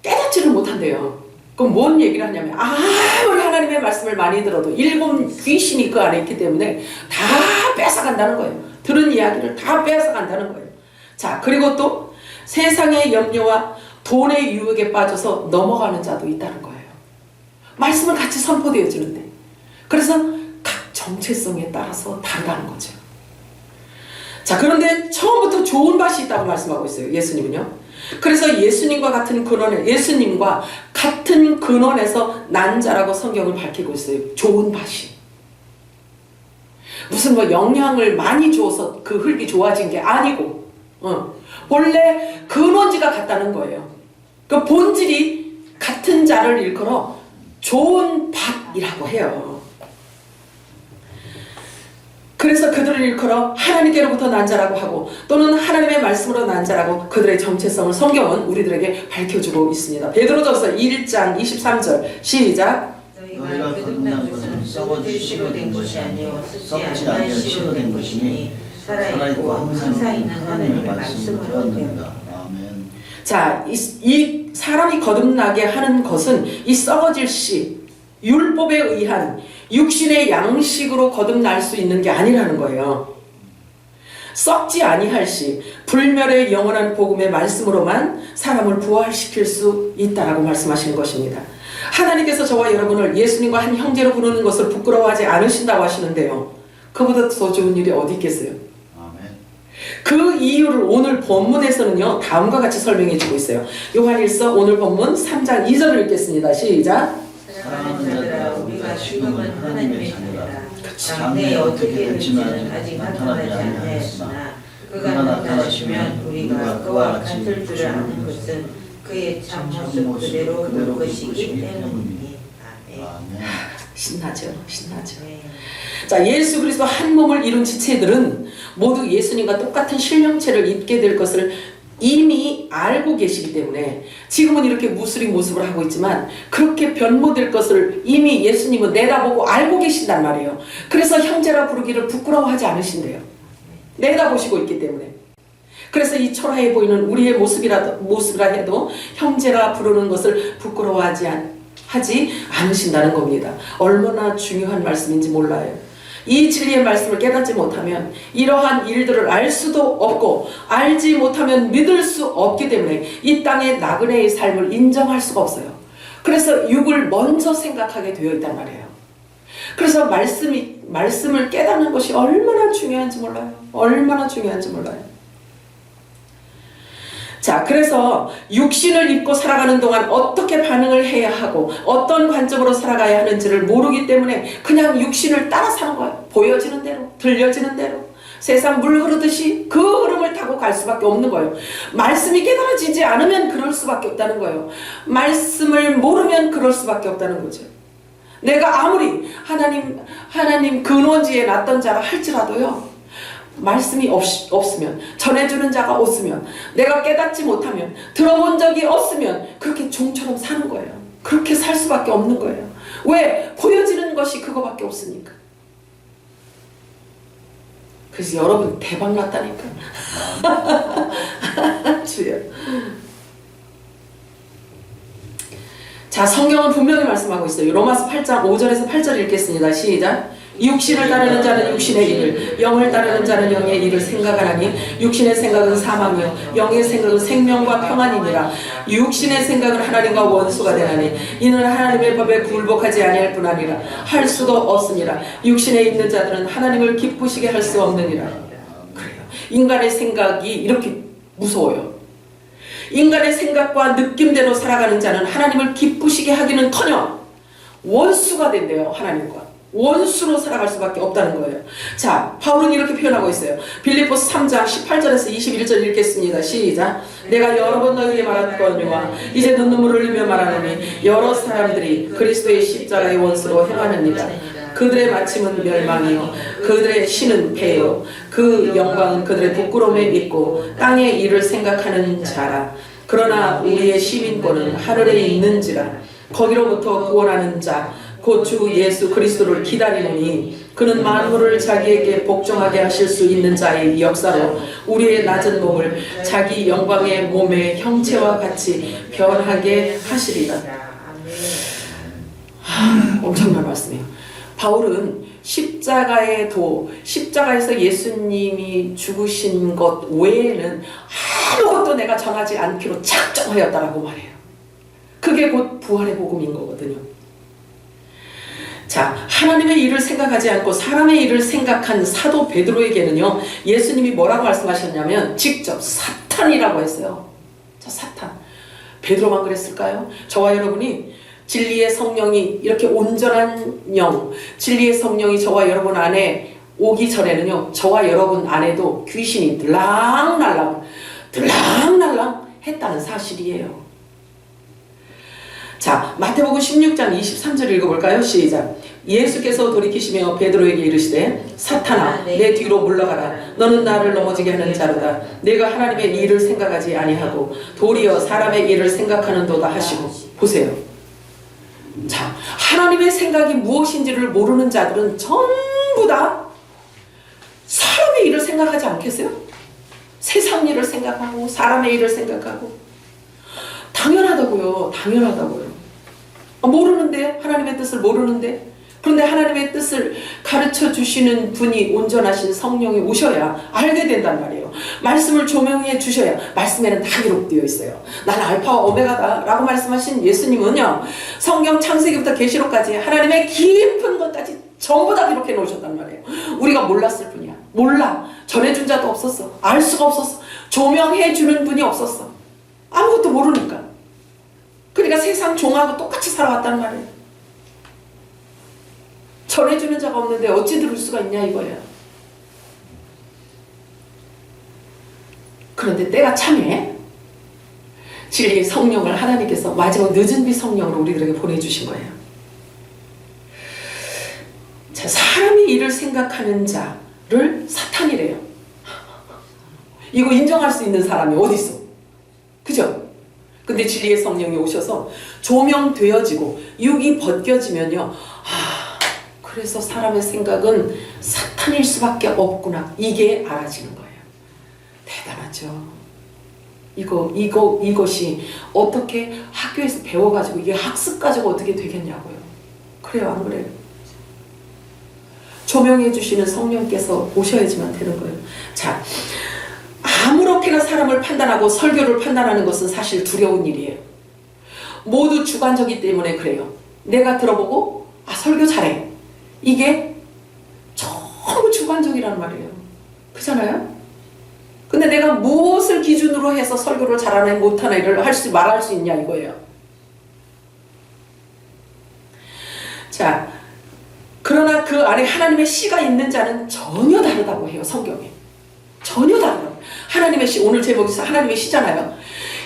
깨닫지를 못한대요. 그럼 뭔 얘기를 하냐면 아무리 하나님의 말씀을 많이 들어도 일곱 귀신이 그 안에 있기 때문에 다 뺏어간다는 거예요. 들은 이야기를 다 뺏어간다는 거예요. 자, 그리고 또 세상의 염려와 돈의 유혹에 빠져서 넘어가는 자도 있다는 거예요. 말씀은 같이 선포되어지는데 그래서 각 정체성에 따라서 다르다는 거죠. 자, 그런데 처음부터 좋은 밭이 있다고 말씀하고 있어요. 예수님은요. 그래서 예수님과 같은 근원에서 난 자라고 성경을 밝히고 있어요. 좋은 밭이. 무슨 뭐 영향을 많이 줘서 그 흙이 좋아진 게 아니고 원래 근원지가 같다는 거예요. 그 본질이 같은 자를 일컬어 좋은 밭이라고 해요. 그래서 그들을 일컬어 하나님께로부터 난 자라고 하고 또는 하나님의 말씀으로 난 자라고 그들의 정체성을 성경은 우리들에게 밝혀주고 있습니다. 베드로전서 1장 23절 시작. 너희가 거듭난 것은 썩어질 씨로 된 것이 아니요 썩지 않을 씨로 된 것이니 살아있고 항상 있는 하나님의 말씀으로 된다. 아멘. 자, 이 사람이 거듭나게 하는 것은 이 썩어질 씨, 율법에 의한 육신의 양식으로 거듭날 수 있는 게 아니라는 거예요. 썩지 아니할 시 불멸의 영원한 복음의 말씀으로만 사람을 부활시킬 수 있다라고 말씀하시는 것입니다. 하나님께서 저와 여러분을 예수님과 한 형제로 부르는 것을 부끄러워하지 않으신다고 하시는데요. 그보다 더 좋은 일이 어디 있겠어요? 아멘. 그 이유를 오늘 본문에서는요 다음과 같이 설명해 주고 있어요. 요한일서 오늘 본문 3장 2절을 읽겠습니다. 시작. 사랑하는 자들아 우리가 지금은 하나님의 자녀라. 장래에 어떻게 될지는 아직 나타나지 않았으나 그가 나타나시면 우리가 그와 같을 줄을 아는 것은 그의 참모습 그대로 볼 것이기 때문이니. 아멘. 신나죠? 신나죠? 네. 자, 예수 그리스도 한 몸을 이룬 지체들은 모두 예수님과 똑같은 실령체를 입게 될 것을 이미 알고 계시기 때문에 지금은 이렇게 무술인 모습을 하고 있지만 그렇게 변모될 것을 이미 예수님은 내다보고 알고 계신단 말이에요. 그래서 형제라 부르기를 부끄러워하지 않으신대요. 내다보시고 있기 때문에. 그래서 이 초라해 보이는 우리의 모습이라 해도 형제라 부르는 것을 부끄러워하지 않으신다는 겁니다. 얼마나 중요한 말씀인지 몰라요. 이 진리의 말씀을 깨닫지 못하면 이러한 일들을 알 수도 없고 알지 못하면 믿을 수 없기 때문에 이 땅의 나그네의 삶을 인정할 수가 없어요. 그래서 육을 먼저 생각하게 되어 있단 말이에요. 그래서 말씀을 깨닫는 것이 얼마나 중요한지 몰라요. 얼마나 중요한지 몰라요. 자, 그래서 육신을 입고 살아가는 동안 어떻게 반응을 해야 하고 어떤 관점으로 살아가야 하는지를 모르기 때문에 그냥 육신을 따라 사는 거예요. 보여지는 대로, 들려지는 대로. 세상 물 흐르듯이 그 흐름을 타고 갈 수밖에 없는 거예요. 말씀이 깨달아지지 않으면 그럴 수밖에 없다는 거예요. 말씀을 모르면 그럴 수밖에 없다는 거죠. 내가 아무리 하나님 근원지에 놨던 자라 할지라도요. 말씀이 없으면 전해주는 자가 없으면 내가 깨닫지 못하면 들어본 적이 없으면 그렇게 종처럼 사는 거예요. 그렇게 살 수밖에 없는 거예요. 왜? 보여지는 것이 그거밖에 없으니까. 그래서 여러분 대박 났다니까. 주여. 자, 성경은 분명히 말씀하고 있어요. 로마서 8장 5절에서 8절 읽겠습니다. 시작. 육신을 따르는 자는 육신의 일을, 영을 따르는 자는 영의 일을 생각하나니 육신의 생각은 사망이요 영의 생각은 생명과 평안이니라. 육신의 생각은 하나님과 원수가 되나니 이는 하나님의 법에 굴복하지 아니할 뿐 아니라 할 수도 없으니라. 육신에 있는 자들은 하나님을 기쁘시게 할 수 없느니라. 그래요. 인간의 생각이 이렇게 무서워요. 인간의 생각과 느낌대로 살아가는 자는 하나님을 기쁘시게 하기는커녕 원수가 된대요. 하나님과 원수로 살아갈 수밖에 없다는 거예요. 자, 바울은 이렇게 표현하고 있어요. 빌립보서 3장 18절에서 21절 읽겠습니다. 시작. 내가 여러 번 너희에게 말했거니와 이제 눈물을 흘리며 말하노니 여러 사람들이 그리스도의 십자가의 원수로 행하느니라. 그들의 마침은 멸망이요 그들의 신은 패요 그 영광은 그들의 부끄러움에 있고 땅의 일을 생각하는 자라. 그러나 우리의 시민권은 하늘에 있는지라. 거기로부터 구원하는 자 곧 주 예수 그리스도를 기다리노니 그는 만물을 자기에게 복종하게 하실 수 있는 자의 역사로 우리의 낮은 몸을 자기 영광의 몸의 형체와 같이 변하게 하시리라. 엄청난 말씀이에요. 바울은 십자가에서 예수님이 죽으신 것 외에는 아무것도 내가 전하지 않기로 작정하였다라고 말해요. 그게 곧 부활의 복음인 거거든요. 자, 하나님의 일을 생각하지 않고 사람의 일을 생각한 사도 베드로에게는요, 예수님이 뭐라고 말씀하셨냐면 직접 사탄이라고 했어요. 자, 사탄. 베드로만 그랬을까요? 저와 여러분이 진리의 성령이 이렇게 온전한 영, 진리의 성령이 저와 여러분 안에 오기 전에는요, 저와 여러분 안에도 귀신이 들락날락 했다는 사실이에요. 자, 마태복음 16장 23절 읽어볼까요? 시작. 예수께서 돌이키시며 베드로에게 이르시되 사탄아 내 뒤로 물러가라. 너는 나를 넘어지게 하는 자로다. 내가 하나님의 일을 생각하지 아니하고 도리어 사람의 일을 생각하는도다 하시고. 보세요. 자, 하나님의 생각이 무엇인지를 모르는 자들은 전부 다 사람의 일을 생각하지 않겠어요? 세상 일을 생각하고 사람의 일을 생각하고. 당연하다고요. 당연하다고요. 모르는데, 하나님의 뜻을 모르는데. 그런데 하나님의 뜻을 가르쳐 주시는 분이 온전하신 성령이 오셔야 알게 된단 말이에요. 말씀을 조명해 주셔야. 말씀에는 다 기록되어 있어요. 난 알파와 오메가다 라고 말씀하신 예수님은요, 성경 창세기부터 계시록까지 하나님의 깊은 것까지 전부 다 기록해 놓으셨단 말이에요. 우리가 몰랐을 뿐이야. 몰라. 전해준 자도 없었어. 알 수가 없었어. 조명해 주는 분이 없었어. 아무것도 모르니까. 그러니까 세상 종하고 똑같이 살아왔단 말이에요. 전해주는 자가 없는데 어찌 들을 수가 있냐 이거예요. 그런데 때가 참에 진리의 성령을 하나님께서 마지막 늦은 비 성령으로 우리들에게 보내주신 거예요. 자, 사람이 일을 생각하는 자를 사탄이래요. 이거 인정할 수 있는 사람이 어디 있어? 그죠? 근데 진리의 성령이 오셔서 조명되어지고 육이 벗겨지면요, 그래서 사람의 생각은 사탄일 수밖에 없구나, 이게 알아지는 거예요. 대단하죠. 이것이 어떻게 학교에서 배워가지고 이게 학습 가지고 어떻게 되겠냐고요. 그래요, 안 그래요? 조명해 주시는 성령께서 오셔야지만 되는 거예요. 자, 아무렇게나 사람을 판단하고 설교를 판단하는 것은 사실 두려운 일이에요. 모두 주관적이기 때문에 그래요. 내가 들어보고 설교 잘해. 이게 너무 주관적이란 말이에요. 그렇잖아요? 근데 내가 무엇을 기준으로 해서 설교를 잘하나 못하나를 말할 수 있냐 이거예요. 자, 그러나 그 안에 하나님의 씨가 있는 자는 전혀 다르다고 해요. 성경에. 전혀 다르다고. 하나님의 씨, 오늘 제목이 하나님의 씨잖아요.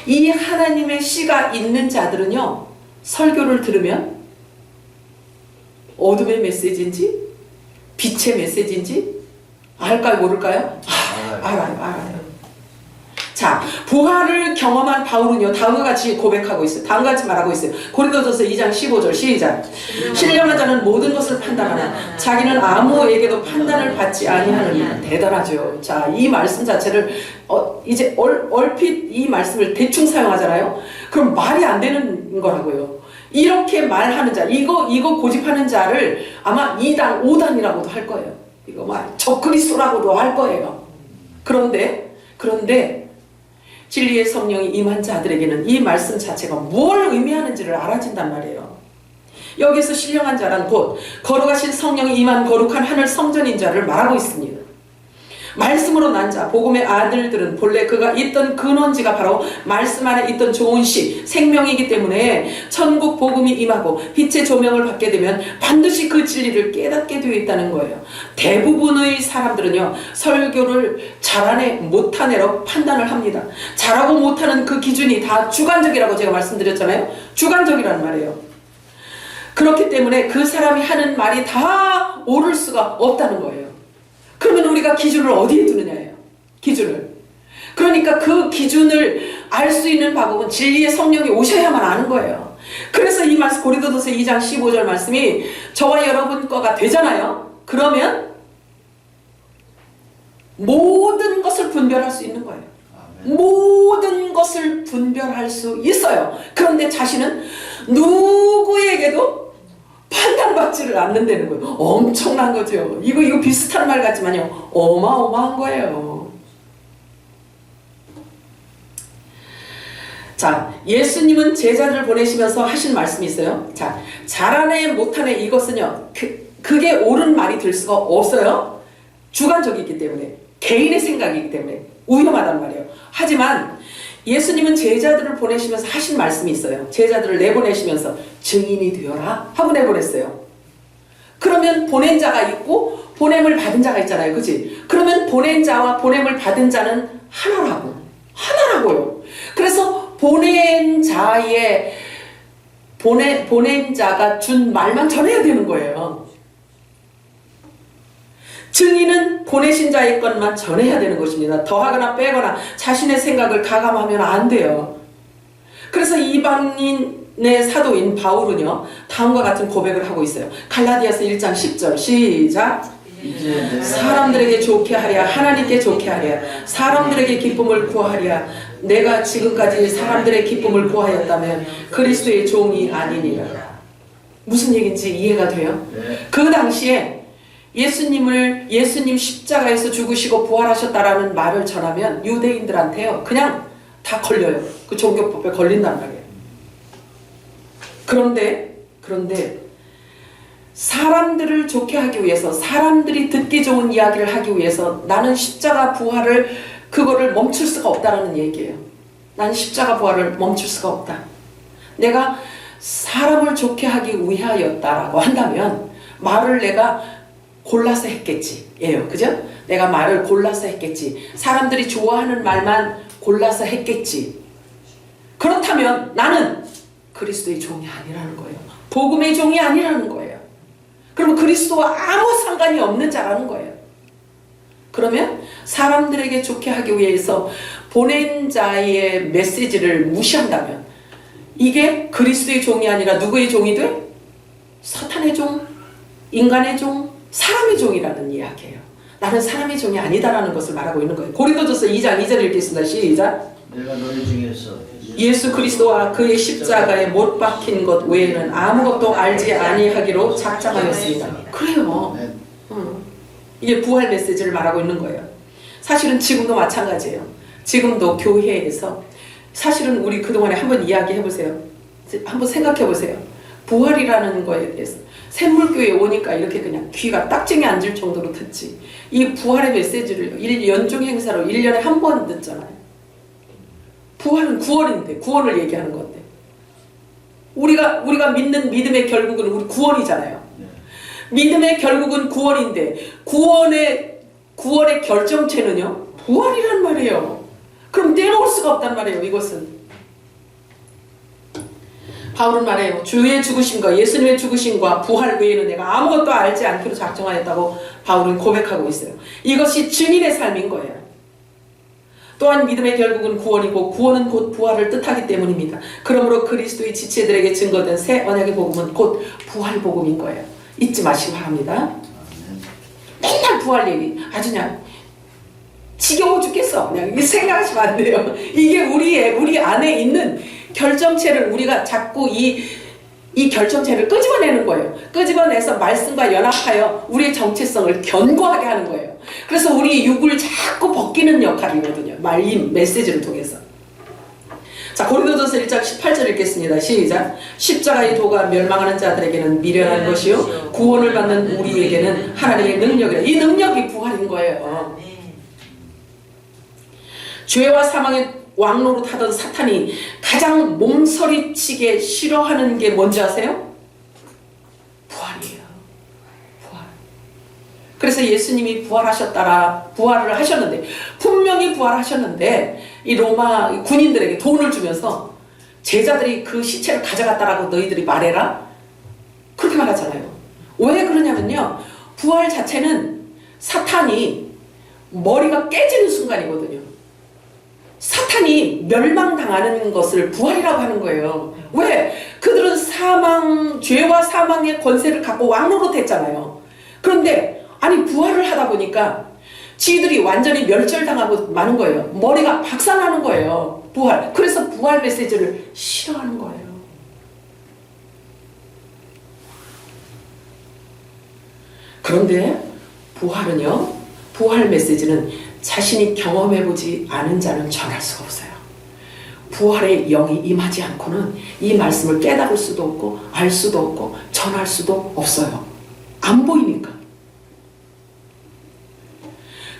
이 하나님의 씨가 있는 자들은요, 설교를 들으면 어둠의 메시지인지 빛의 메시지인지 알까요, 모를까요? 알아요. 자, 자, 부활을 경험한 바울은요, 다음과 같이 고백하고 있어요. 다음과 같이 말하고 있어요. 고린도전서 2장 15절 시작. 신령한 자는 모든 것을 판단하나 자기는 아무에게도 판단을 받지 아니하느니라. 대단하죠. 자, 이 말씀 자체를 이제 얼핏 이 말씀을 대충 사용하잖아요. 그럼 말이 안 되는 거라고요. 이렇게 말하는 자, 이거 고집하는 자를 아마 2단, 5단이라고도 할 거예요. 이거 막 적그리스도라고도 할 거예요. 그런데 진리의 성령이 임한 자들에게는 이 말씀 자체가 뭘 의미하는지를 알아진단 말이에요. 여기서 신령한 자란 곧 거룩하신 성령이 임한 거룩한 하늘 성전인 자를 말하고 있습니다. 말씀으로 난 자, 복음의 아들들은 본래 그가 있던 근원지가 바로 말씀 안에 있던 좋은 시, 생명이기 때문에 천국 복음이 임하고 빛의 조명을 받게 되면 반드시 그 진리를 깨닫게 되어 있다는 거예요. 대부분의 사람들은요, 설교를 잘하네 못하네로 판단을 합니다. 잘하고 못하는 그 기준이 다 주관적이라고 제가 말씀드렸잖아요. 주관적이라는 말이에요. 그렇기 때문에 그 사람이 하는 말이 다 옳을 수가 없다는 거예요. 그러면 우리가 기준을 어디에 두느냐예요. 기준을. 그러니까 그 기준을 알 수 있는 방법은 진리의 성령이 오셔야만 아는 거예요. 그래서 이 말씀 고린도전서 2장 15절 말씀이 저와 여러분 거가 되잖아요. 그러면 모든 것을 분별할 수 있는 거예요. 모든 것을 분별할 수 있어요. 그런데 자신은 누구에게도 판단받지를 않는다는 거예요. 엄청난 거죠. 이거 비슷한 말 같지만요, 어마어마한 거예요. 자, 예수님은 제자들을 보내시면서 하신 말씀이 있어요. 자, 잘하네 못하네 이것은요, 그게 옳은 말이 될 수가 없어요. 주관적이기 때문에, 개인의 생각이기 때문에 위험하단 말이에요. 하지만 예수님은 제자들을 보내시면서 하신 말씀이 있어요. 제자들을 내보내시면서 증인이 되어라 하고 내보냈어요. 그러면 보낸 자가 있고 보냄을 받은 자가 있잖아요. 그치? 그러면 보낸 자와 보냄을 받은 자는 하나라고요. 그래서 보낸 자가 준 말만 전해야 되는 거예요. 증인은 보내신 자의 것만 전해야 되는 것입니다. 더하거나 빼거나 자신의 생각을 가감하면 안 돼요. 그래서 이방인의 사도인 바울은요, 다음과 같은 고백을 하고 있어요. 갈라디아서 1장 10절 시작. 사람들에게 좋게 하랴 하나님께 좋게 하랴 사람들에게 기쁨을 구하랴 내가 지금까지 사람들의 기쁨을 구하였다면 그리스도의 종이 아니니라. 무슨 얘기인지 이해가 돼요? 그 당시에 예수님 십자가에서 죽으시고 부활하셨다라는 말을 전하면 유대인들한테요, 그냥 다 걸려요. 그 종교법에 걸린단 말이에요. 그런데 사람들을 좋게 하기 위해서, 사람들이 듣기 좋은 이야기를 하기 위해서 나는 십자가 부활을 그거를 멈출 수가 없다라는 얘기예요. 나는 십자가 부활을 멈출 수가 없다. 내가 사람을 좋게 하기 위하였다라고 한다면 말을 내가 골라서 했겠지. 예요. 그죠? 내가 말을 골라서 했겠지. 사람들이 좋아하는 말만 골라서 했겠지. 그렇다면 나는 그리스도의 종이 아니라는 거예요. 복음의 종이 아니라는 거예요. 그러면 그리스도와 아무 상관이 없는 자라는 거예요. 그러면 사람들에게 좋게 하기 위해서 보낸 자의 메시지를 무시한다면 이게 그리스도의 종이 아니라 누구의 종이 돼? 사탄의 종, 인간의 종, 사람의 종이라는 이야기예요. 나는 사람의 종이 아니다라는 것을 말하고 있는 거예요. 고린도전서 2장 2절 읽겠습니다. 시작. 내가 너희 중에서 예수 그리스도와 그의 십자가에 못 박힌 것 외에는 아무것도 알지 아니하기로 작정하였습니다. 그래요. 이게 부활 메시지를 말하고 있는 거예요. 사실은 지금도 마찬가지예요. 지금도 교회에서 사실은 우리 그동안에 한번 이야기해보세요. 한번 생각해보세요. 부활이라는 거에 대해서 샘물교회에 오니까 이렇게 그냥 귀가 딱쟁이 앉을 정도로 듣지. 이 부활의 메시지를 연중 행사로 1년에 한 번 듣잖아요. 부활은 구원인데, 구원을 얘기하는 건데. 우리가 믿는 믿음의 결국은 우리 구원이잖아요. 믿음의 결국은 구원인데, 구원의 결정체는요, 부활이란 말이에요. 그럼 떼놓을 수가 없단 말이에요, 이것은. 바울은 말해요. 주의 죽으심과 예수님의 죽으심과 부활 외에는 내가 아무것도 알지 않기로 작정하였다고 바울은 고백하고 있어요. 이것이 증인의 삶인 거예요. 또한 믿음의 결국은 구원이고 구원은 곧 부활을 뜻하기 때문입니다. 그러므로 그리스도의 지체들에게 증거된 새 언약의 복음은 곧 부활 복음인 거예요. 잊지 마시기 바랍니다. 맨날 부활 얘기 아주 그냥 지겨워 죽겠어. 그냥 생각하시면 안 돼요. 이게 우리 안에 있는 결정체를 우리가 자꾸 이 결정체를 끄집어내는 거예요. 끄집어내서 말씀과 연합하여 우리의 정체성을 견고하게 하는 거예요. 그래서 우리 육을 자꾸 벗기는 역할이거든요. 말림 메시지를 통해서. 자, 고린도전서 1장 18절 읽겠습니다. 시작. 십자가의 도가 멸망하는 자들에게는 미련한 것이요 구원을 받는 우리에게는 하나님의 능력이라. 이 능력이 부활인 거예요. 죄와 사망의 왕로로 타던 사탄이 가장 몸서리치게 싫어하는 게 뭔지 아세요? 부활이에요. 부활. 그래서 예수님이 부활을 하셨는데, 분명히 부활하셨는데 이 로마 군인들에게 돈을 주면서 제자들이 그 시체를 가져갔다라고 너희들이 말해라, 그렇게 말하잖아요. 왜 그러냐면요, 부활 자체는 사탄이 머리가 깨지는 순간이거든요. 사탄이 멸망당하는 것을 부활이라고 하는 거예요. 왜? 그들은 죄와 사망의 권세를 갖고 왕노로 됐잖아요. 그런데 아니 부활을 하다 보니까 지들이 완전히 멸절당하고 마는 거예요. 머리가 박살나는 거예요. 부활. 그래서 부활 메시지를 싫어하는 거예요. 그런데 부활은요, 부활 메시지는 자신이 경험해보지 않은 자는 전할 수가 없어요. 부활의 영이 임하지 않고는 이 말씀을 깨달을 수도 없고 알 수도 없고 전할 수도 없어요. 안 보이니까.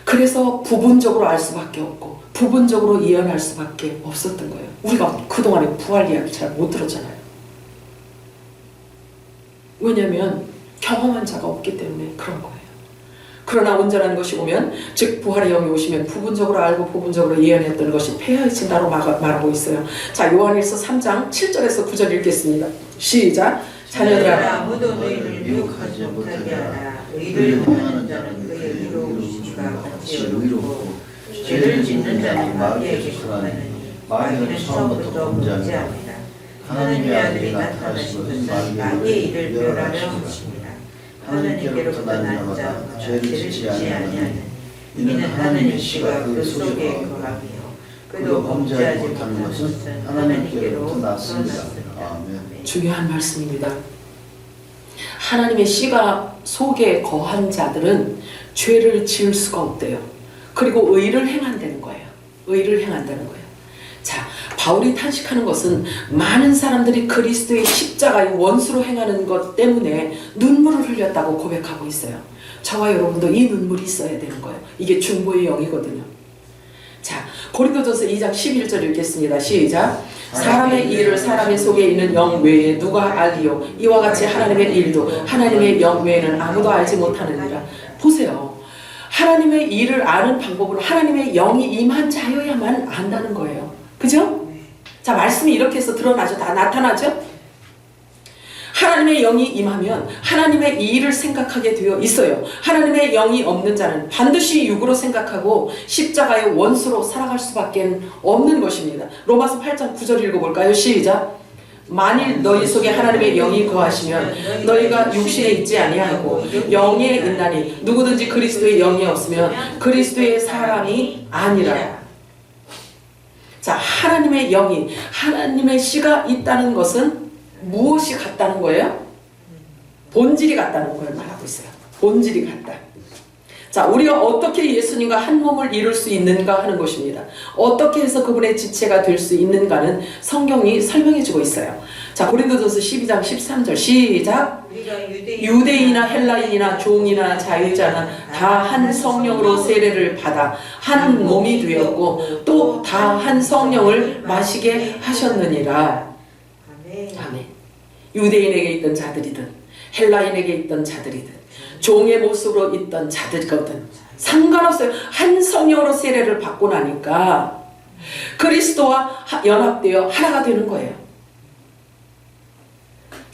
그래서 부분적으로 알 수밖에 없고 부분적으로 예언할 수밖에 없었던 거예요. 우리가 그동안에 부활 이야기 잘 못 들었잖아요. 왜냐하면 경험한 자가 없기 때문에 그런 거예요. 그러나 온전한 것이 오면, 즉 부활의 영이 오시면 부분적으로 알고 부분적으로 예언했던 것이 폐하여진다고 말하고 있어요. 자, 요한일서 3장 7절에서 9절 읽겠습니다. 시작. 자녀들아, 아무도 너희를 미혹하지 못하게 하라. 의를 행하는 자는 그의 의로우심과 같이 의롭고 죄를 짓는 자는 마귀에게 속하느니 마귀는 처음부터 범죄합니다. 하나님의 아들이 나타나신 것은 마귀의 일을 멸하려 하십니다. 하나님께로부터 난 자, 죄를 짓지 아니하는 이는 하나님의 씨가 그 속에 거하며 그도 범죄하지 못하는 것은 하나님께로부터 났습니다. 아멘. 중요한 말씀입니다. 하나님의 씨가 속에 거한 자들은 죄를 지을 수가 없대요. 그리고 의를 행한다는 거예요. 의를 행한다는 거예요. 자, 바울이 탄식하는 것은 많은 사람들이 그리스도의 십자가의 원수로 행하는 것 때문에 눈물을 흘렸다고 고백하고 있어요. 저와 여러분도 이 눈물이 있어야 되는 거예요. 이게 중보의 영이거든요. 자, 고린도전서 2장 11절 읽겠습니다. 시작. 사람의 일을 사람의 속에 있는 영 외에 누가 알리요? 이와 같이 하나님의 일도 하나님의 영 외에는 아무도 알지 못하느니라. 보세요. 하나님의 일을 아는 방법은 하나님의 영이 임한 자여야만 안다는 거예요. 그죠? 자, 말씀이 이렇게 해서 드러나죠. 다 나타나죠? 하나님의 영이 임하면 하나님의 이 일을 생각하게 되어 있어요. 하나님의 영이 없는 자는 반드시 육으로 생각하고 십자가의 원수로 살아갈 수밖에 없는 것입니다. 로마서 8장 9절 읽어볼까요? 시작. 만일 너희 속에 하나님의 영이 거하시면 너희가 육신에 있지 아니하고 영에 있나니 누구든지 그리스도의 영이 없으면 그리스도의 사람이 아니라. 자, 하나님의 영이, 하나님의 씨가 있다는 것은 무엇이 같다는 거예요? 본질이 같다는 걸 말하고 있어요. 본질이 같다. 자, 우리가 어떻게 예수님과 한 몸을 이룰 수 있는가 하는 것입니다. 어떻게 해서 그분의 지체가 될 수 있는가는 성경이 설명해주고 있어요. 자, 고린도전서 12장 13절 시작. 유대인이나 헬라인이나 종이나 자유자나 다 한 성령으로 세례를 받아 한 몸이 되었고 또 다 한 성령을 마시게 하셨느니라. 아멘. 유대인에게 있던 자들이든 헬라인에게 있던 자들이든 종의 모습으로 있던 자들이거든 상관없어요. 한 성령으로 세례를 받고 나니까 그리스도와 연합되어 하나가 되는 거예요.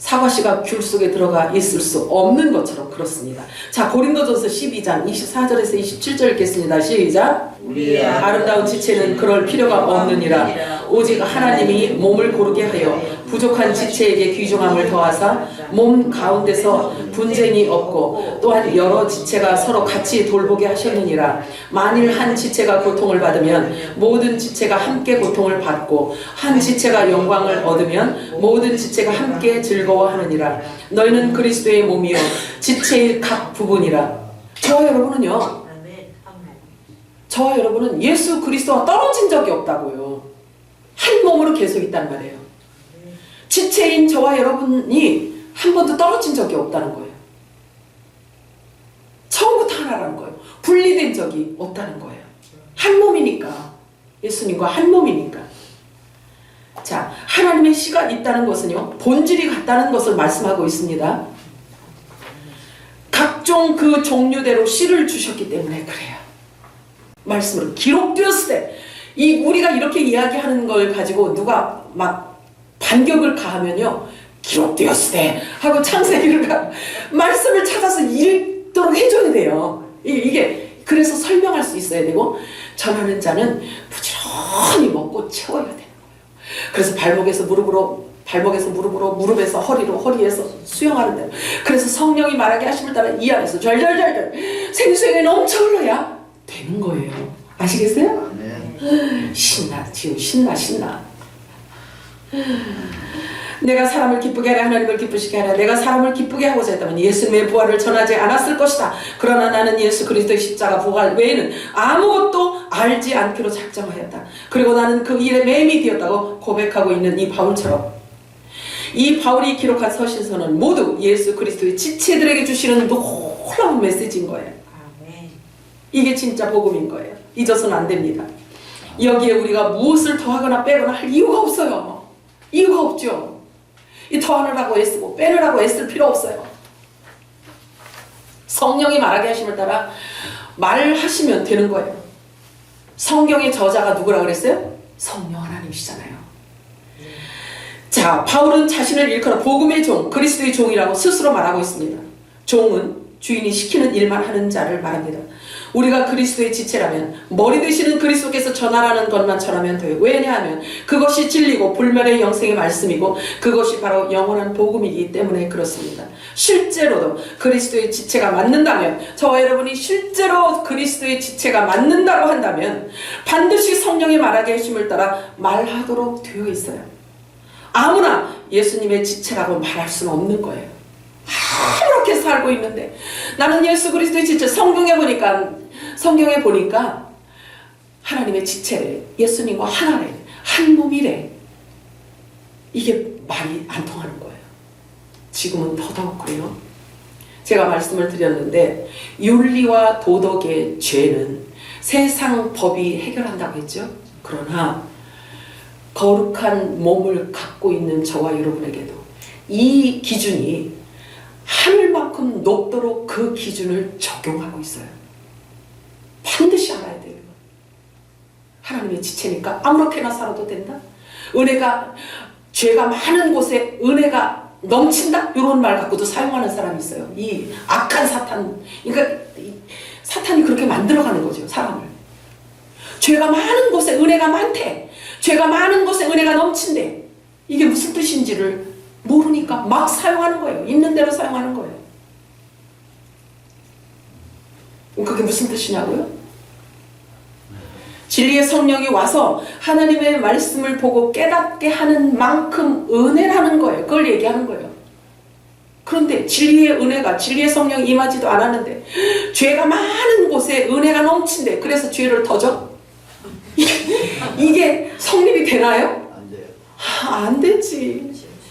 사과씨가 귤 속에 들어가 있을 수 없는 것처럼 그렇습니다. 자, 고린도전서 12장 24절에서 27절 읽겠습니다. 시작. 우리의 아름다운 지체는 그럴 필요가 없느니라. 오직 하나님이 몸을 고르게 하여 부족한 지체에게 귀중함을 더하사 몸 가운데서 분쟁이 없고 또한 여러 지체가 서로 같이 돌보게 하셨느니라. 만일 한 지체가 고통을 받으면 모든 지체가 함께 고통을 받고 한 지체가 영광을 얻으면 모든 지체가 함께 즐거워하느니라. 너희는 그리스도의 몸이요 지체의 각 부분이라. 저와 여러분은요, 저와 여러분은 예수 그리스도와 떨어진 적이 없다고요. 한 몸으로 계속 있단 말이에요. 지체인 저와 여러분이 한 번도 떨어진 적이 없다는 거예요. 처음부터 하나라는 거예요. 분리된 적이 없다는 거예요. 한 몸이니까. 예수님과 한 몸이니까. 자, 하나님의 씨가 있다는 것은요, 본질이 같다는 것을 말씀하고 있습니다. 각종 그 종류대로 씨를 주셨기 때문에 그래요. 말씀으로 기록되었을 때, 이 우리가 이렇게 이야기하는 걸 가지고 누가 막 반격을 가하면요, 기록되었을 때 하고 창세기를 말씀을 찾아서 읽도록 해줘야 돼요. 이게 그래서 설명할 수 있어야 되고, 전하는 자는 부지런히 먹고 채워야 되는 거예요. 그래서 발목에서 무릎으로, 무릎에서 허리로, 허리에서 수영하는 대로. 그래서 성령이 말하게 하심을 따라 이 안에서 절절절절 생수에게 넘쳐 흘러야 되는 거예요. 아시겠어요? 신나, 지금 신나. 내가 사람을 기쁘게 하려 하나님을 기쁘시게 하려. 내가 사람을 기쁘게 하고자 했다면 예수님의 부활을 전하지 않았을 것이다. 그러나 나는 예수 그리스도의 십자가 부활 외에는 아무것도 알지 않기로 작정하였다. 그리고 나는 그 일에 맴이 되었다고 고백하고 있는 이 바울처럼, 이 바울이 기록한 서신서는 모두 예수 그리스도의 지체들에게 주시는 놀라운 메시지인 거예요. 이게 진짜 복음인 거예요. 잊어서는 안 됩니다. 여기에 우리가 무엇을 더하거나 빼거나 할 이유가 없어요. 이유가 없죠. 이 더하느라고 애쓰고 빼느라고 애쓸 필요 없어요. 성령이 말하게 하심을 따라 말하시면 되는 거예요. 성경의 저자가 누구라 그랬어요? 성령 하나님이시잖아요. 자, 바울은 자신을 일컬어 복음의 종, 그리스도의 종이라고 스스로 말하고 있습니다. 종은 주인이 시키는 일만 하는 자를 말합니다. 우리가 그리스도의 지체라면 머리 되시는 그리스도께서 전하라는 것만 전하면 돼요. 왜냐하면 그것이 진리고 불멸의 영생의 말씀이고 그것이 바로 영원한 복음이기 때문에 그렇습니다. 실제로도 그리스도의 지체가 맞는다면, 저와 여러분이 실제로 그리스도의 지체가 맞는다고 한다면 반드시 성령이 말하게 하심을 따라 말하도록 되어 있어요. 아무나 예수님의 지체라고 말할 수는 없는 거예요. 이렇게 살고 있는데 나는 예수 그리스도의 지체, 성경에 보니까 하나님의 지체래, 예수님과 하나래, 한 몸이래. 이게 말이 안 통하는 거예요. 지금은 더더욱 그래요. 제가 말씀을 드렸는데 윤리와 도덕의 죄는 세상 법이 해결한다고 했죠. 그러나 거룩한 몸을 갖고 있는 저와 여러분에게도 이 기준이 하늘만큼 높도록 그 기준을 적용하고 있어요. 반드시 알아야 돼요. 하나님의 지체니까 아무렇게나 살아도 된다? 은혜가, 죄가 많은 곳에 은혜가 넘친다? 이런 말 갖고도 사용하는 사람이 있어요. 이 악한 사탄, 그러니까 사탄이 그렇게 만들어가는 거죠, 사람을. 죄가 많은 곳에 은혜가 많대, 죄가 많은 곳에 은혜가 넘친대. 이게 무슨 뜻인지를 모르니까 막 사용하는 거예요. 있는 대로 사용하는 거예요. 그게 무슨 뜻이냐고요? 진리의 성령이 와서 하나님의 말씀을 보고 깨닫게 하는 만큼 은혜라는 거예요. 그걸 얘기하는 거예요. 그런데 진리의 은혜가, 진리의 성령이 임하지도 않았는데 죄가 많은 곳에 은혜가 넘친대. 그래서 죄를 더 줘? 이게 성립이 되나요? 안 돼요. 안 되지.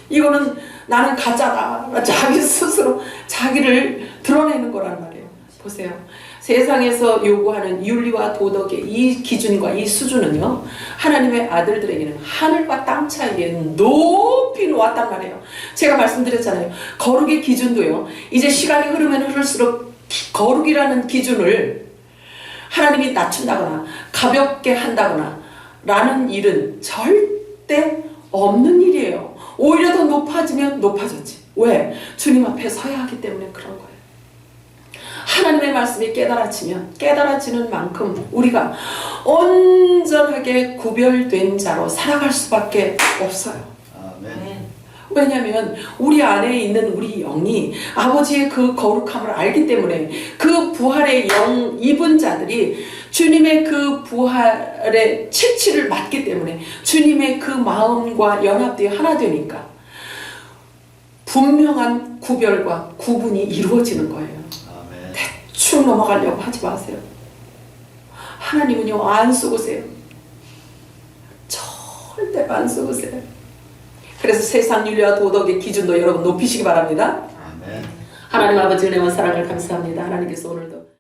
이거는 나는 가짜다. 자기 스스로 자기를 드러내는 거란 말이에요. 보세요. 세상에서 요구하는 윤리와 도덕의 이 기준과 이 수준은요, 하나님의 아들들에게는 하늘과 땅 차이에 높이 놓았단 말이에요. 제가 말씀드렸잖아요. 거룩의 기준도요, 이제 시간이 흐르면 흐를수록 거룩이라는 기준을 하나님이 낮춘다거나 가볍게 한다거나 라는 일은 절대 없는 일이에요. 오히려 더 높아지면 높아졌지. 왜? 주님 앞에 서야 하기 때문에 그런 거예요. 하나님의 말씀이 깨달아지는 만큼 우리가 온전하게 구별된 자로 살아갈 수밖에 없어요. 아멘. 왜냐하면 우리 안에 있는 우리 영이 아버지의 그 거룩함을 알기 때문에 그 부활의 영 입은 자들이 주님의 그 부활의 채취를 맡기 때문에 주님의 그 마음과 연합되어 하나 되니까 분명한 구별과 구분이 이루어지는 거예요. 아멘. 대충 넘어가려고 하지 마세요. 하나님은요, 안 속으세요. 절대로 안 속으세요. 그래서 세상 윤리와 도덕의 기준도 여러분 높이시기 바랍니다. 아멘. 하나님 아버지 은혜와 사랑을 감사합니다. 하나님께서 오늘도